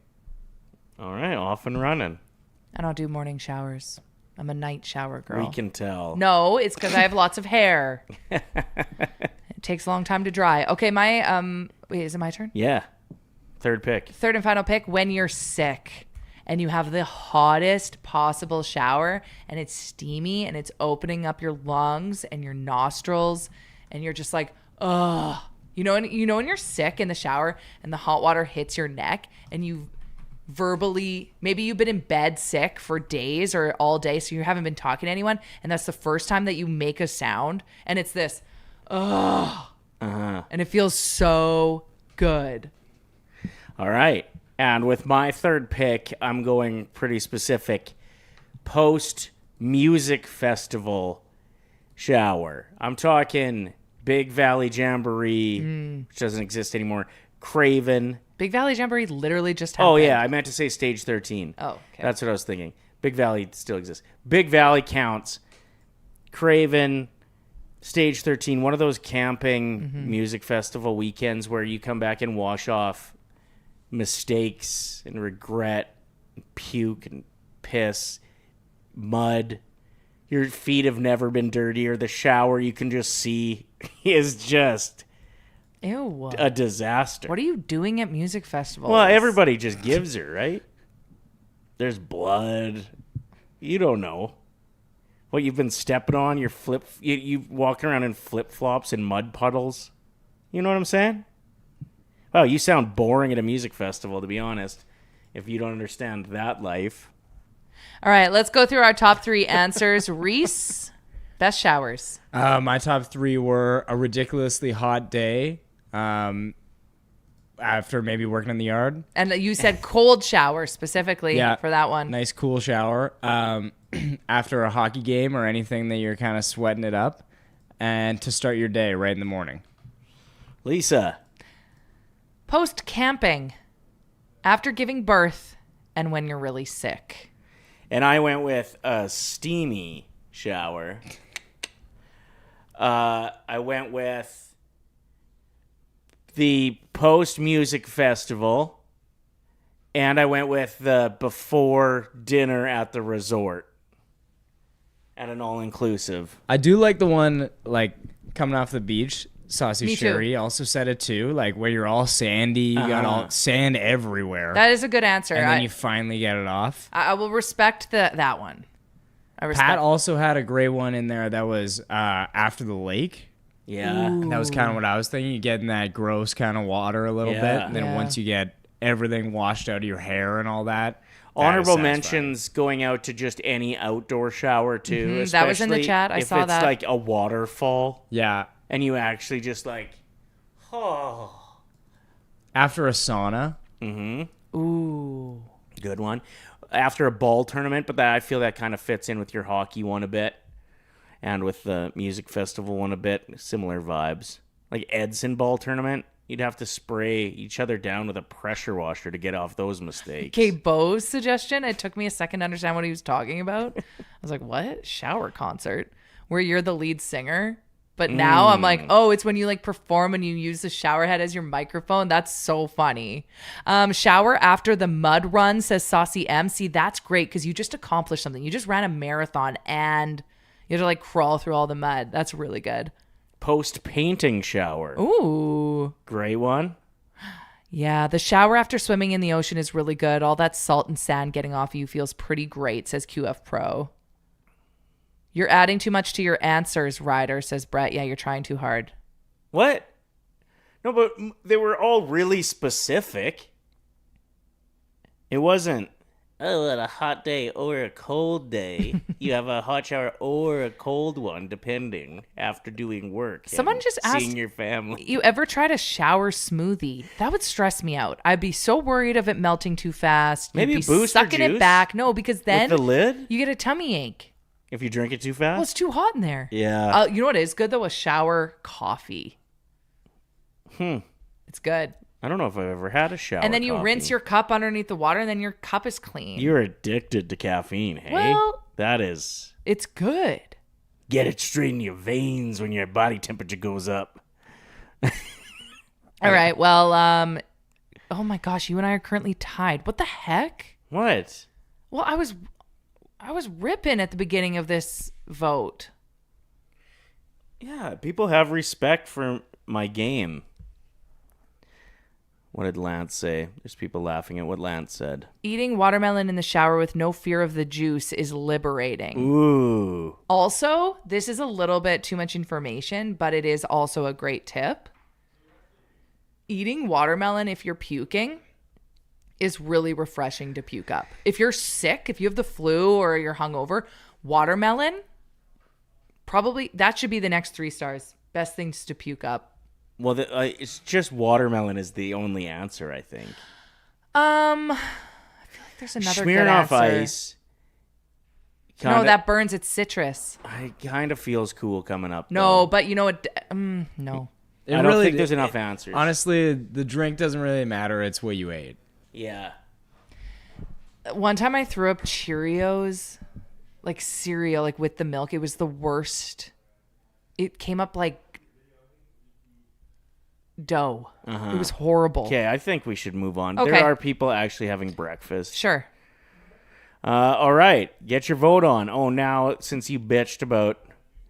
All right, off and running. I don't do morning showers. I'm a night shower girl. We can tell. No, it's because I have lots of hair. It takes a long time to dry. Okay, wait, is it my turn? Yeah. Third pick. Third and final pick, when you're sick and you have the hottest possible shower and it's steamy and it's opening up your lungs and your nostrils and you're just like, ugh, You know when you're sick in the shower and the hot water hits your neck and you verbally, maybe you've been in bed sick for days or all day, so you haven't been talking to anyone, and that's the first time that you make a sound, and it's this, and it feels so good. All right. And with my third pick, I'm going pretty specific. Post-music festival shower. I'm talking Big Valley Jamboree, which doesn't exist anymore. Craven. Big Valley Jamboree literally just happened. Oh, yeah. I meant to say Stage 13. Oh, okay. That's what I was thinking. Big Valley still exists. Big Valley counts. Craven, Stage 13, one of those camping music festival weekends where you come back and wash off mistakes and regret, and puke and piss, mud. Your feet have never been dirtier. The shower you can just see is just Ew. a disaster. What are you doing at music festivals? Well, everybody just gives her, right? There's blood. You don't know what you've been stepping on. You walking around in flip-flops and mud puddles. You know what I'm saying? Wow, you sound boring at a music festival, to be honest, if you don't understand that life. All right, let's go through our top 3 answers. Reese, best showers. My top 3 were a ridiculously hot day after maybe working in the yard. And you said cold shower specifically Yeah. for that one. Nice cool shower. After a hockey game or anything that you're kind of sweating it up. And to start your day right in the morning. Lisa. Post camping, after giving birth, and when you're really sick. And I went with a steamy shower. I went with the post-music festival. And I went with the before dinner at the resort. At an all-inclusive. I do like the one, like, coming off the beach. Saucy Me too. Sherry also said it too, like where you're all sandy, you got all sand everywhere. That is a good answer. and then you finally get it off. I will respect that one. I respect. Pat also had a great one in there that was after the lake. Yeah. That was kind of what I was thinking. You get in that gross kind of water a little Yeah. bit. And then Yeah. once you get everything washed out of your hair and all that. Honorable that is satisfying. mentions going out to just any outdoor shower too. That was in the especially chat. I if saw it's that. like a waterfall Yeah. and you actually just like, After a sauna. Ooh. good one. After a ball tournament, but that I feel that kind of fits in with your hockey one a bit, and with the music festival one a bit. Similar vibes. Like Edson ball tournament, you'd have to spray each other down with a pressure washer to get off those mistakes. Okay, Bo's suggestion, it took me a second to understand what he was talking about. I was like, what? Shower concert? Where you're the lead singer? But now I'm like, oh, it's when you like perform and you use the shower head as your microphone. That's so funny. Shower after the mud run, says Saucy M. See, that's great because you just accomplished something. You just ran a marathon and you had to like crawl through all the mud. That's really good. Post-painting shower. Ooh. Great one. Yeah, the shower after swimming in the ocean is really good. All that salt and sand getting off you feels pretty great, says QF Pro. You're adding too much to your answers, Ryder, says Brett. Yeah, you're trying too hard. What? No, but they were all really specific. It wasn't, oh, what a hot day or a cold day. You have a hot shower or a cold one, depending, after doing work. Someone and just asked, seeing your family. You ever tried a shower smoothie? That would stress me out. I'd be so worried of it melting too fast. Maybe You'd be booster sucking it juice back. No, because then With the lid? you get a tummy ache. If you drink it too Well, fast? it's too hot in there. Yeah. You know what is good, though? A shower coffee. It's good. I don't know if I've ever had a shower And then you coffee. rinse your cup underneath the water, and then your cup is clean. You're addicted to caffeine, hey? Well- that is... It's good. Get it straight in your veins when your body temperature goes up. All right. Well, oh my gosh, you and I are currently tied. What the heck? What? Well, I was ripping at the beginning of this vote. Yeah, people have respect for my game. What did Lance say? There's people laughing at what Lance said. Eating watermelon in the shower with no fear of the juice is liberating. Ooh. Also, this is a little bit too much information, but it is also a great tip. eating watermelon if you're puking is really refreshing to puke up. If you're sick, if you have the flu or you're hungover, watermelon, probably that should be the next 3 stars. Best things to puke up. Well, it's just watermelon is the only answer, I think. I feel like there's another good Smirnoff answer. Ice. No, that burns. It's citrus. It kind of feels cool coming up. No, though. but you know what? No. It I don't think there's enough answers. Honestly, the drink doesn't really matter. It's what you ate. Yeah. One time I threw up Cheerios, like cereal, like with the milk. It was the worst. It came up like dough. It was horrible. Okay, I think we should move on. Okay. There are people actually having breakfast. Sure. All right, get your vote on. Oh, now since you bitched about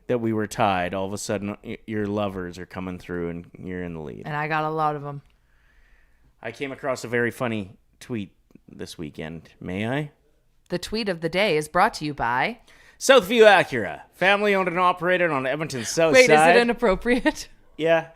that we were tied, all of a sudden your lovers are coming through and you're in the lead. And I got a lot of them. I came across a very funny tweet this weekend. May I? The tweet of the day is brought to you by... Southview Acura, family owned and operated on Edmonton's south Wait, side. is it inappropriate? Yeah.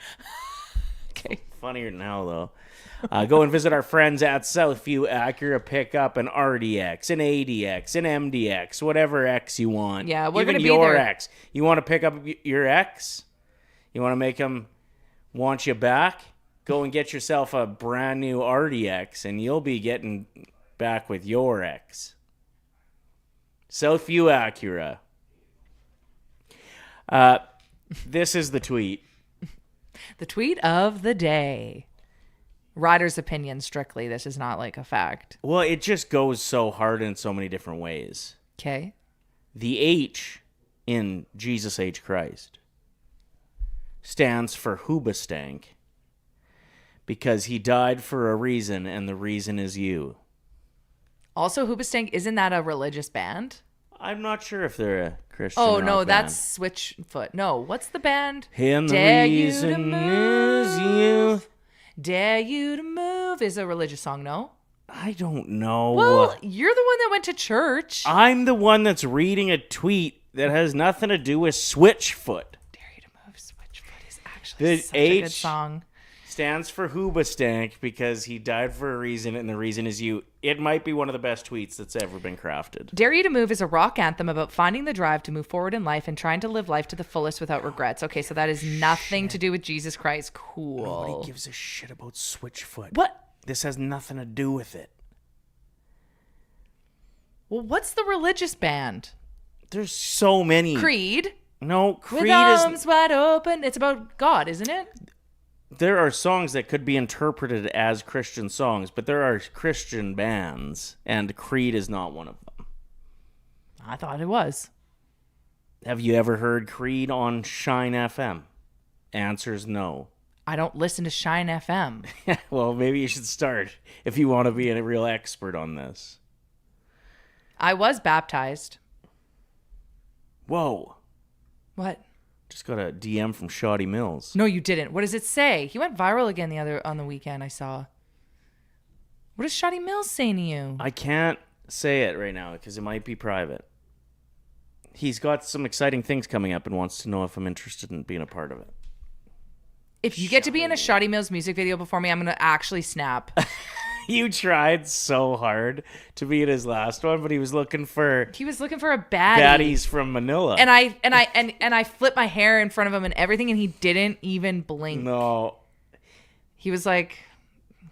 Okay. Funnier now, though. Go and visit our friends at Southview Acura. Pick up an RDX, an ADX, an MDX, whatever X you want. Yeah, we're Even gonna be your there. X. You want to pick up your X? You want to make them want you back? Go and get yourself a brand new RDX, and you'll be getting back with your X. Southview Acura. This is the tweet. The tweet of the day. Ryder's opinion, strictly. This is not like a fact. Well, it just goes so hard in so many different ways. Okay. The H in Jesus H. Christ stands for Hoobastank because he died for a reason, and the reason is you. Also, Hoobastank, isn't that a religious band? I'm not sure if they're a Christian Oh, rock no, band. that's Switchfoot. No, what's the band? And the Dare you to reason move. is you. Dare You to Move is a religious song, no? I don't know. Well, you're the one that went to church. I'm the one that's reading a tweet that has nothing to do with Switchfoot. Dare You to Move, Switchfoot is actually The such a good H song. stands for Hoobastank because he died for a reason, and the reason is you. It might be one of the best tweets that's ever been crafted. Dare You to Move is a rock anthem about finding the drive to move forward in life and trying to live life to the fullest without regrets. Okay, so that is nothing to do with Jesus Christ. Cool. Nobody gives a shit about Switchfoot. What? This has nothing to do with it. Well, what's the religious band? There's so many. Creed. No, With Creed arms is. wide open. It's about God, isn't it? There are songs that could be interpreted as Christian songs, but there are Christian bands, and Creed is not one of them. I thought it was. Have you ever heard Creed on Shine FM? Answer's no. I don't listen to Shine FM. Well, maybe you should start if you want to be a real expert on this. I was baptized. Whoa. What? Just got a DM from Shoddy Mills. No, you didn't. What does it say? He went viral again on the weekend, I saw. What is Shoddy Mills saying to you? I can't say it right now because it might be private. He's got some exciting things coming up and wants to know if I'm interested in being a part of it. If you get to be in a Shoddy Mills music video before me, I'm going to actually snap. You tried so hard to be in his last one, but he was looking for He was looking for a baddie. baddies from Manila. And I flipped my hair in front of him and everything, and he didn't even blink. No. He was like,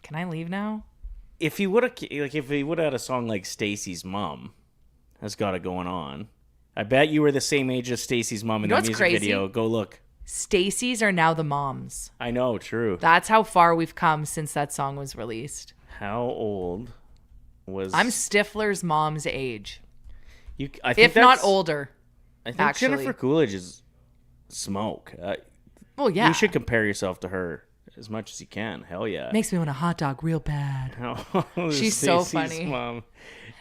"Can I leave now?" If he would have had a song like Stacy's Mom has got it going on. I bet you were the same age as Stacy's mom in You know the what's music crazy? video. Go look. Stacy's are now the moms. I know, true. That's how far we've come since that song was released. How old was I'm Stifler's mom's age, you? I think if not that's- older. I think actually. Jennifer Coolidge is smoke. Well, yeah. You should compare yourself to her as much as you can. Hell yeah. Makes me want a hot dog real bad. Oh, She's so Stacy's funny. Mom.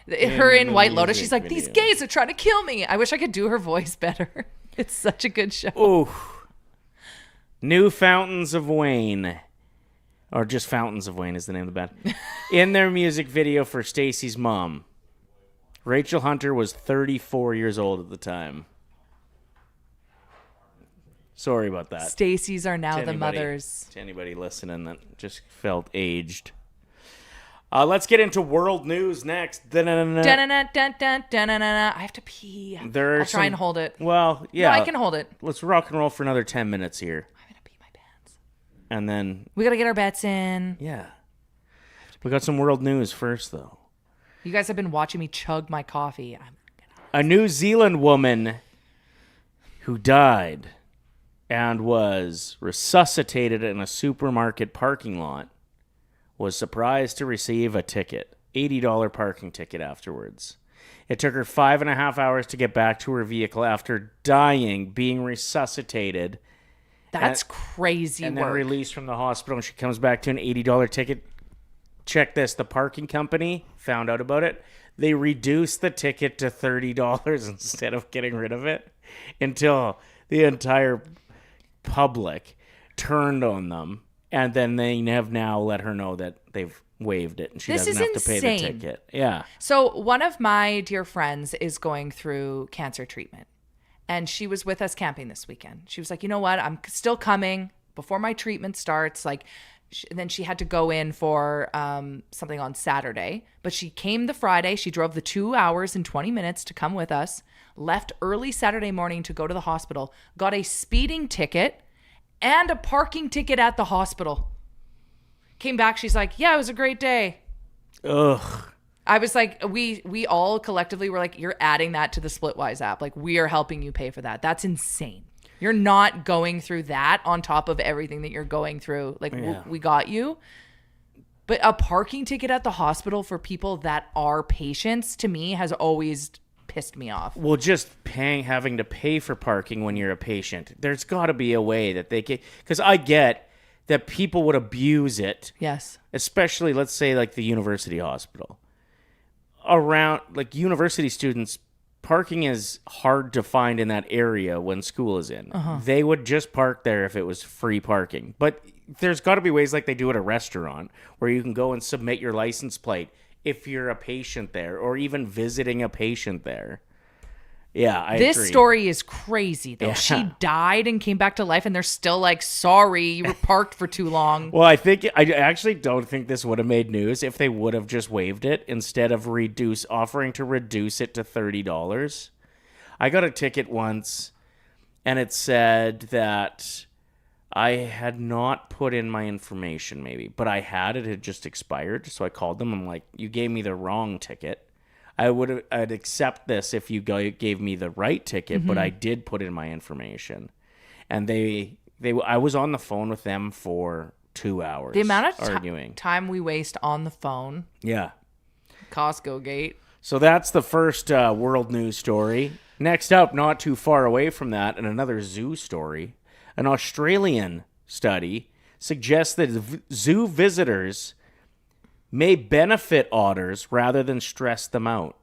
Her in the White Lotus, music she's like, "These video. gays are trying to kill me." I wish I could do her voice better. It's such a good show. Ooh. New Fountains of Wayne. Or just Fountains of Wayne is the name of the band. In their music video for Stacy's mom, Rachel Hunter was 34 years old at the time. Sorry about that. Stacy's are now To the anybody- mothers. To anybody listening that just felt aged. Let's get into world news next. Dun-dun-dun, dun-dun, dun-dun-dun. I have to pee. There are I'll try and hold it. Well, yeah. No, I can hold it. Let's rock and roll for another 10 minutes here. I'm gonna pee my pants. And then, We gotta get our bets in. yeah. We got some world news first, though. You guys have been watching me chug my coffee. A New Zealand woman who died and was resuscitated in a supermarket parking lot was surprised to receive a ticket, $80 parking ticket afterwards. It took her 5.5 hours to get back to her vehicle after dying, being resuscitated, That's crazy and work. then released from the hospital. And she comes back to an $80 ticket. Check this. The parking company found out about it. They reduced the ticket to $30 instead of getting rid of it until the entire public turned on them. And then they have now let her know that they've waived it and she This doesn't is have to pay the insane. ticket. Yeah. So one of my dear friends is going through cancer treatment. And she was with us camping this weekend. She was like, you know what? I'm still coming before my treatment starts. Like, then she had to go in for something on Saturday. But she came the Friday. She drove the 2 hours and 20 minutes to come with us. Left early Saturday morning to go to the hospital. Got a speeding ticket and a parking ticket at the hospital. Came back. She's like, yeah, it was a great day. Ugh. I was like, we all collectively were like, you're adding that to the Splitwise app. Like, we are helping you pay for that. That's insane. You're not going through that on top of everything that you're going through. Like, we got you. But a parking ticket at the hospital for people that are patients, to me, has always pissed me off. Well, just having to pay for parking when you're a patient. There's got to be a way that they can, because I get that people would abuse it. Yes. Especially, let's say, like the university hospital. Around, like, university students, parking is hard to find in that area when school is in. They would just park there if it was free parking. But there's got to be ways like they do at a restaurant where you can go and submit your license plate if you're a patient there or even visiting a patient there. Yeah, I agree. This story is crazy, though. Yeah. She died and came back to life, and they're still like, sorry, you were parked for too long. Well, I actually don't think this would have made news if they would have just waived it instead of offering to reduce it to $30. I got a ticket once, and it said that I had not put in my information, maybe, but I had. It had just expired, so I called them. I'm like, you gave me the wrong ticket. I'd accept this if you gave me the right ticket, but I did put in my information. And I was on the phone with them for 2 hours. The amount of arguing. time we waste on the phone. Yeah. Costco gate. So that's the first world news story. Next up, not too far away from that, and another zoo story. An Australian study suggests that zoo visitors may benefit otters rather than stress them out.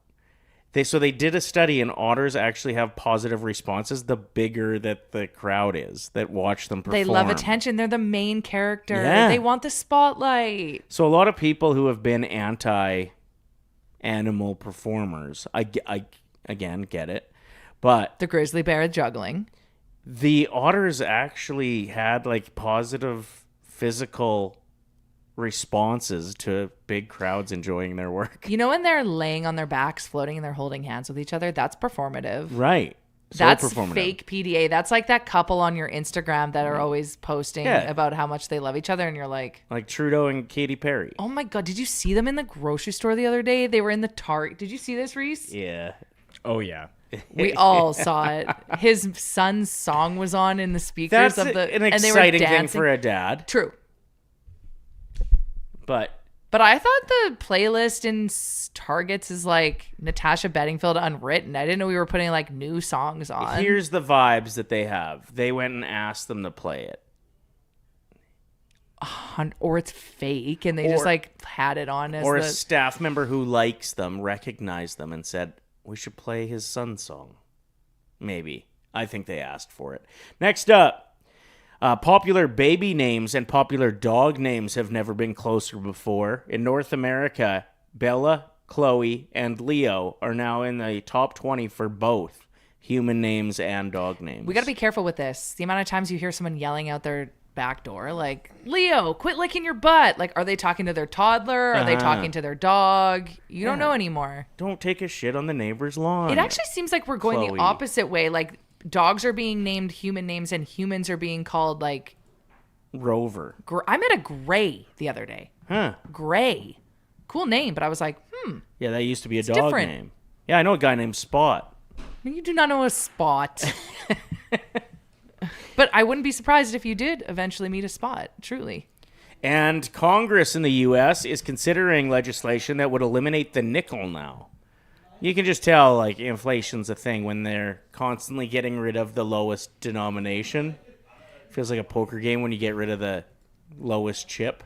They did a study, and otters actually have positive responses the bigger that the crowd is that watch them perform. They love attention. They're the main character. Yeah. They want the spotlight. So a lot of people who have been anti-animal performers, I again get it, but The grizzly bear juggling. the otters actually had like positive physical responses to big crowds enjoying their work. You know when they're laying on their backs, floating, and they're holding hands with each other? That's performative. Right. So That's performative. fake PDA. That's like that couple on your Instagram that are always posting Yeah. about how much they love each other, and you're like, Like Trudeau and Katy Perry. oh my God, did you see them in the grocery store the other day? They were in the Target. Did you see this, Reese? Yeah. Oh, yeah. We all saw it. His son's song was on in the speakers That's of the an and they were exciting thing dancing. for a dad, True. but But I thought the playlist in Targets is like Natasha Bedingfield Unwritten. I didn't know we were putting like new songs on. here's the vibes that they have. They went and asked them to play it. Or it's fake and they just like had it on as Or a the... staff member who likes them recognized them and said, we should play his son's song. Maybe. I think they asked for it. Next up, popular baby names and popular dog names have never been closer before. In North America, Bella, Chloe, and Leo are now in the top 20 for both human names and dog names. We got to be careful with this. The amount of times you hear someone yelling out their back door, like, Leo, quit licking your butt. Like, are they talking to their toddler? Are they talking to their dog? You don't know anymore. Don't take a shit on the neighbor's lawn. It actually seems like we're going Chloe. the opposite way. Like, dogs are being named human names and humans are being called, like, Rover. I met a Gray the other day. Huh. Gray. Cool name, but I was like, Yeah, that used to be a dog different. name. Yeah, I know a guy named Spot. you do not know a Spot. But I wouldn't be surprised if you did eventually meet a Spot, truly. And Congress in the U.S. is considering legislation that would eliminate the nickel now. You can just tell, like, inflation's a thing when they're constantly getting rid of the lowest denomination. Feels like a poker game when you get rid of the lowest chip.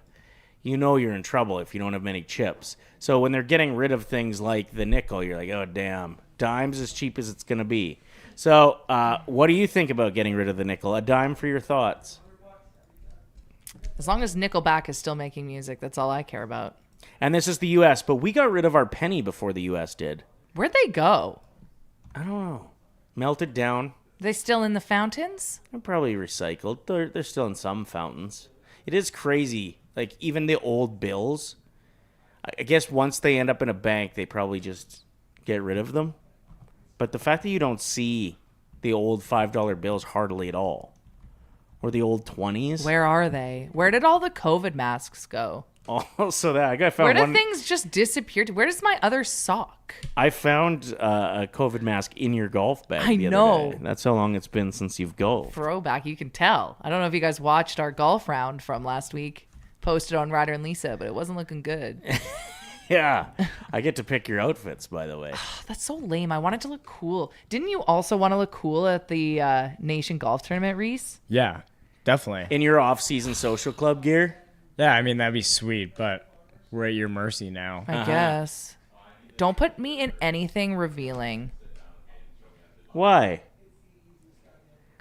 You know you're in trouble if you don't have many chips. So when they're getting rid of things like the nickel, you're like, oh, damn. Dime's as cheap as it's going to be. So what do you think about getting rid of the nickel? A dime for your thoughts. As long as Nickelback is still making music, that's all I care about. And this is the U.S., but we got rid of our penny before the U.S. did. Where'd they go? I don't know. Melted down. Are they still in the fountains? They're probably recycled. They're still in some fountains. It is crazy. Like, even the old bills, I guess once they end up in a bank, they probably just get rid of them. But the fact that you don't see the old $5 bills hardly at all, or the old 20s. Where are they? Where did all the COVID masks go? Also, that I found Where did one. things just disappear? Where does my other sock? I found a COVID mask in your golf bag. I the other know. day. That's how long it's been since you've golfed. Throwback, you can tell. I don't know if you guys watched our golf round from last week, posted on Ryder and Lisa, but it wasn't looking good. Yeah, I get to pick your outfits, by the way. That's so lame. I wanted to look cool. Didn't you also want to look cool at the Nation Golf Tournament, Reese? Yeah, definitely. In your off-season social club gear? Yeah, I mean, that'd be sweet, but we're at your mercy now. I guess. Don't put me in anything revealing. Why?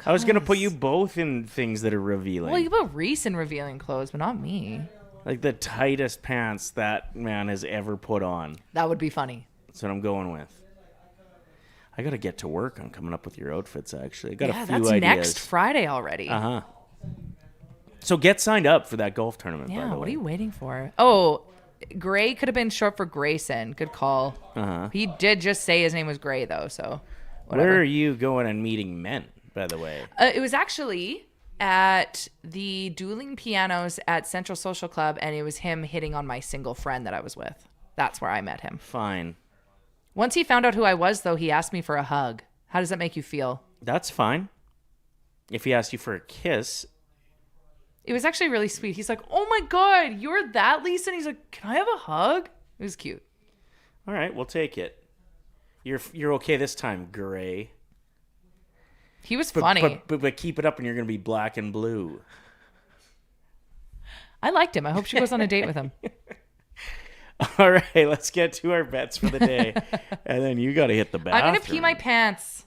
I was going to put you both in things that are revealing. Well, you put Reese in revealing clothes, but not me. Like the tightest pants that man has ever put on. That would be funny. That's what I'm going with. I got to get to work on coming up with your outfits, actually. I got a few that's ideas. next Friday already. Uh-huh. So get signed up for that golf tournament, by the Yeah, way. what are you waiting for? Oh, Gray could have been short for Grayson. Good call. Uh-huh. He did just say his name was Gray, though, so whatever. Where are you going and meeting men, by the way? It was actually at the Dueling Pianos at Central Social Club, and it was him hitting on my single friend that I was with. That's where I met him. Fine. Once he found out who I was, though, he asked me for a hug. How does that make you feel? That's fine. If he asked you for a kiss, It was actually really sweet. He's like, oh my God, you're that Lisa? And he's like, can I have a hug? It was cute. all right, we'll take it. You're okay this time, Gray. He was funny. But keep it up and you're going to be black and blue. I liked him. I hope she goes on a date with him. All right, let's get to our bets for the day. And then you got to hit the bathroom. I'm going to pee my pants.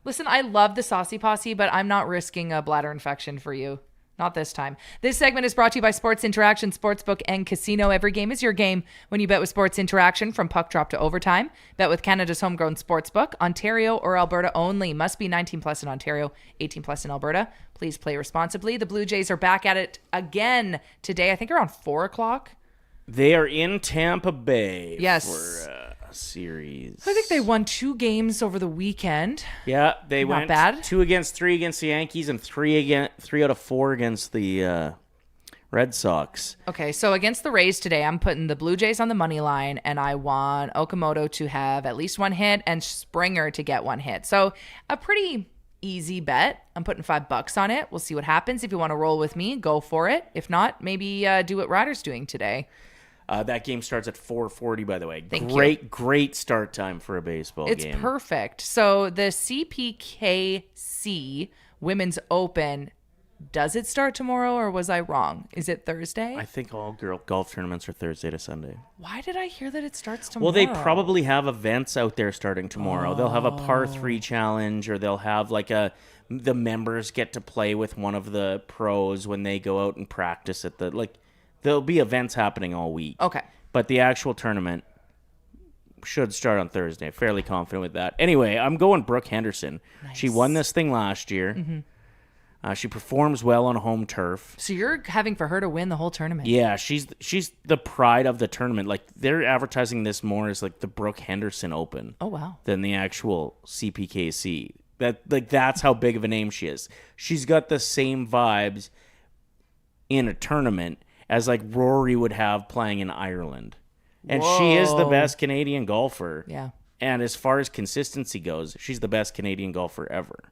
Listen, I love the Saucy Posse, but I'm not risking a bladder infection for you. Not this time. This segment is brought to you by Sports Interaction Sportsbook and Casino. Every game is your game when you bet with Sports Interaction from puck drop to overtime. Bet with Canada's homegrown sportsbook. Ontario or Alberta only. Must be 19 plus in Ontario, 18 plus in Alberta. Please play responsibly. The Blue Jays are back at it again today. I think around 4 o'clock. They are in Tampa Bay Yes. for a series. I think they won 2 games over the weekend. Yeah, they Not went bad. 2 against 3 against the Yankees and 3 out of 4 against the Red Sox. Okay, so against the Rays today, I'm putting the Blue Jays on the money line, and I want Okamoto to have at least 1 hit and Springer to get 1 hit. So a pretty easy bet. I'm putting $5 on it. We'll see what happens. If you want to roll with me, go for it. If not, maybe do what Ryder's doing today. That game starts at 4:40, by the way. Thank Great start time for a baseball game. It's perfect. So the CPKC Women's Open, does it start tomorrow or was I wrong? Is it Thursday? I think all girl golf tournaments are Thursday to Sunday. Why did I hear that it starts tomorrow? Well, they probably have events out there starting tomorrow. They'll have a par 3 challenge, or they'll have like the members get to play with one of the pros when they go out and practice at there'll be events happening all week. Okay. But the actual tournament should start on Thursday. Fairly confident with that. Anyway, I'm going Brooke Henderson. Nice. She won this thing last year. She performs well on home turf. So you're having for her to win the whole tournament. Yeah, she's the pride of the tournament. Like, they're advertising this more as like the Brooke Henderson Open. Oh, wow. Than the actual CPKC. That's how big of a name she is. She's got the same vibes in a tournament as like Rory would have playing in Ireland. And she is the best Canadian golfer. Yeah. And as far as consistency goes, she's the best Canadian golfer ever.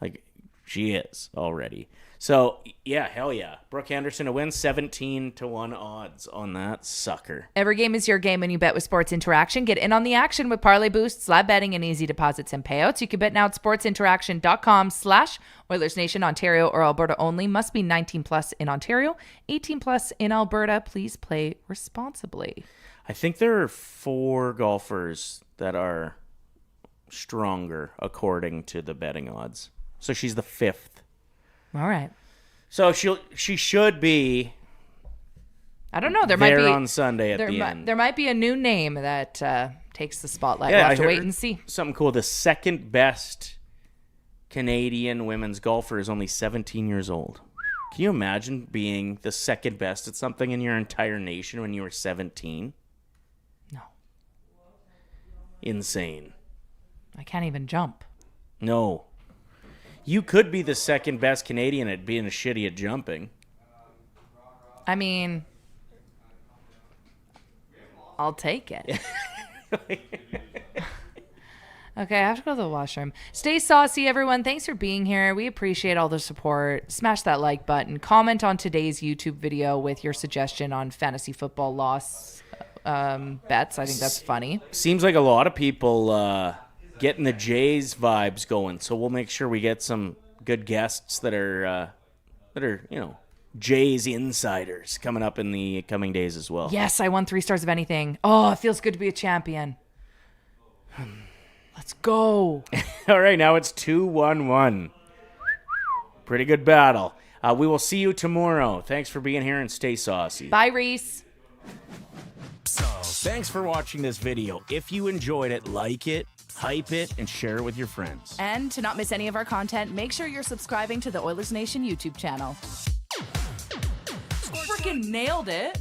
Like, she is already. So, yeah, hell yeah. Brooke Henderson to win, 17-1 odds on that sucker. Every game is your game when you bet with Sports Interaction. Get in on the action with parlay boosts, live betting, and easy deposits and payouts. You can bet now at sportsinteraction.com/Oilers Nation, Ontario or Alberta only. Must be 19 plus in Ontario, 18 plus in Alberta. Please play responsibly. I think there are 4 golfers that are stronger according to the betting odds. So she's the 5th. All right. So she should be. I don't know. There might be on Sunday at the end. There might be a new name that takes the spotlight. We'll have to wait and see. Something cool. The second best Canadian women's golfer is only 17 years old. Can you imagine being the second best at something in your entire nation when you were 17? No. Insane. I can't even jump. No. You could be the second best Canadian at being shitty at jumping. I mean, I'll take it. Okay, I have to go to the washroom. Stay saucy, everyone. Thanks for being here. We appreciate all the support. Smash that like button. Comment on today's YouTube video with your suggestion on fantasy football loss bets. I think that's funny. Seems like a lot of people getting the Jays vibes going, so we'll make sure we get some good guests that are Jays insiders coming up in the coming days as well. Yes, I won 3 stars of anything. Oh, it feels good to be a champion. Let's go. All right, now it's 2-1-1. Pretty good battle. We will see you tomorrow. Thanks for being here and stay saucy. Bye, Reese. Thanks for watching this video. If you enjoyed it, like it, hype it, and share it with your friends. And to not miss any of our content, make sure you're subscribing to the Oilers Nation YouTube channel. Freaking nailed it.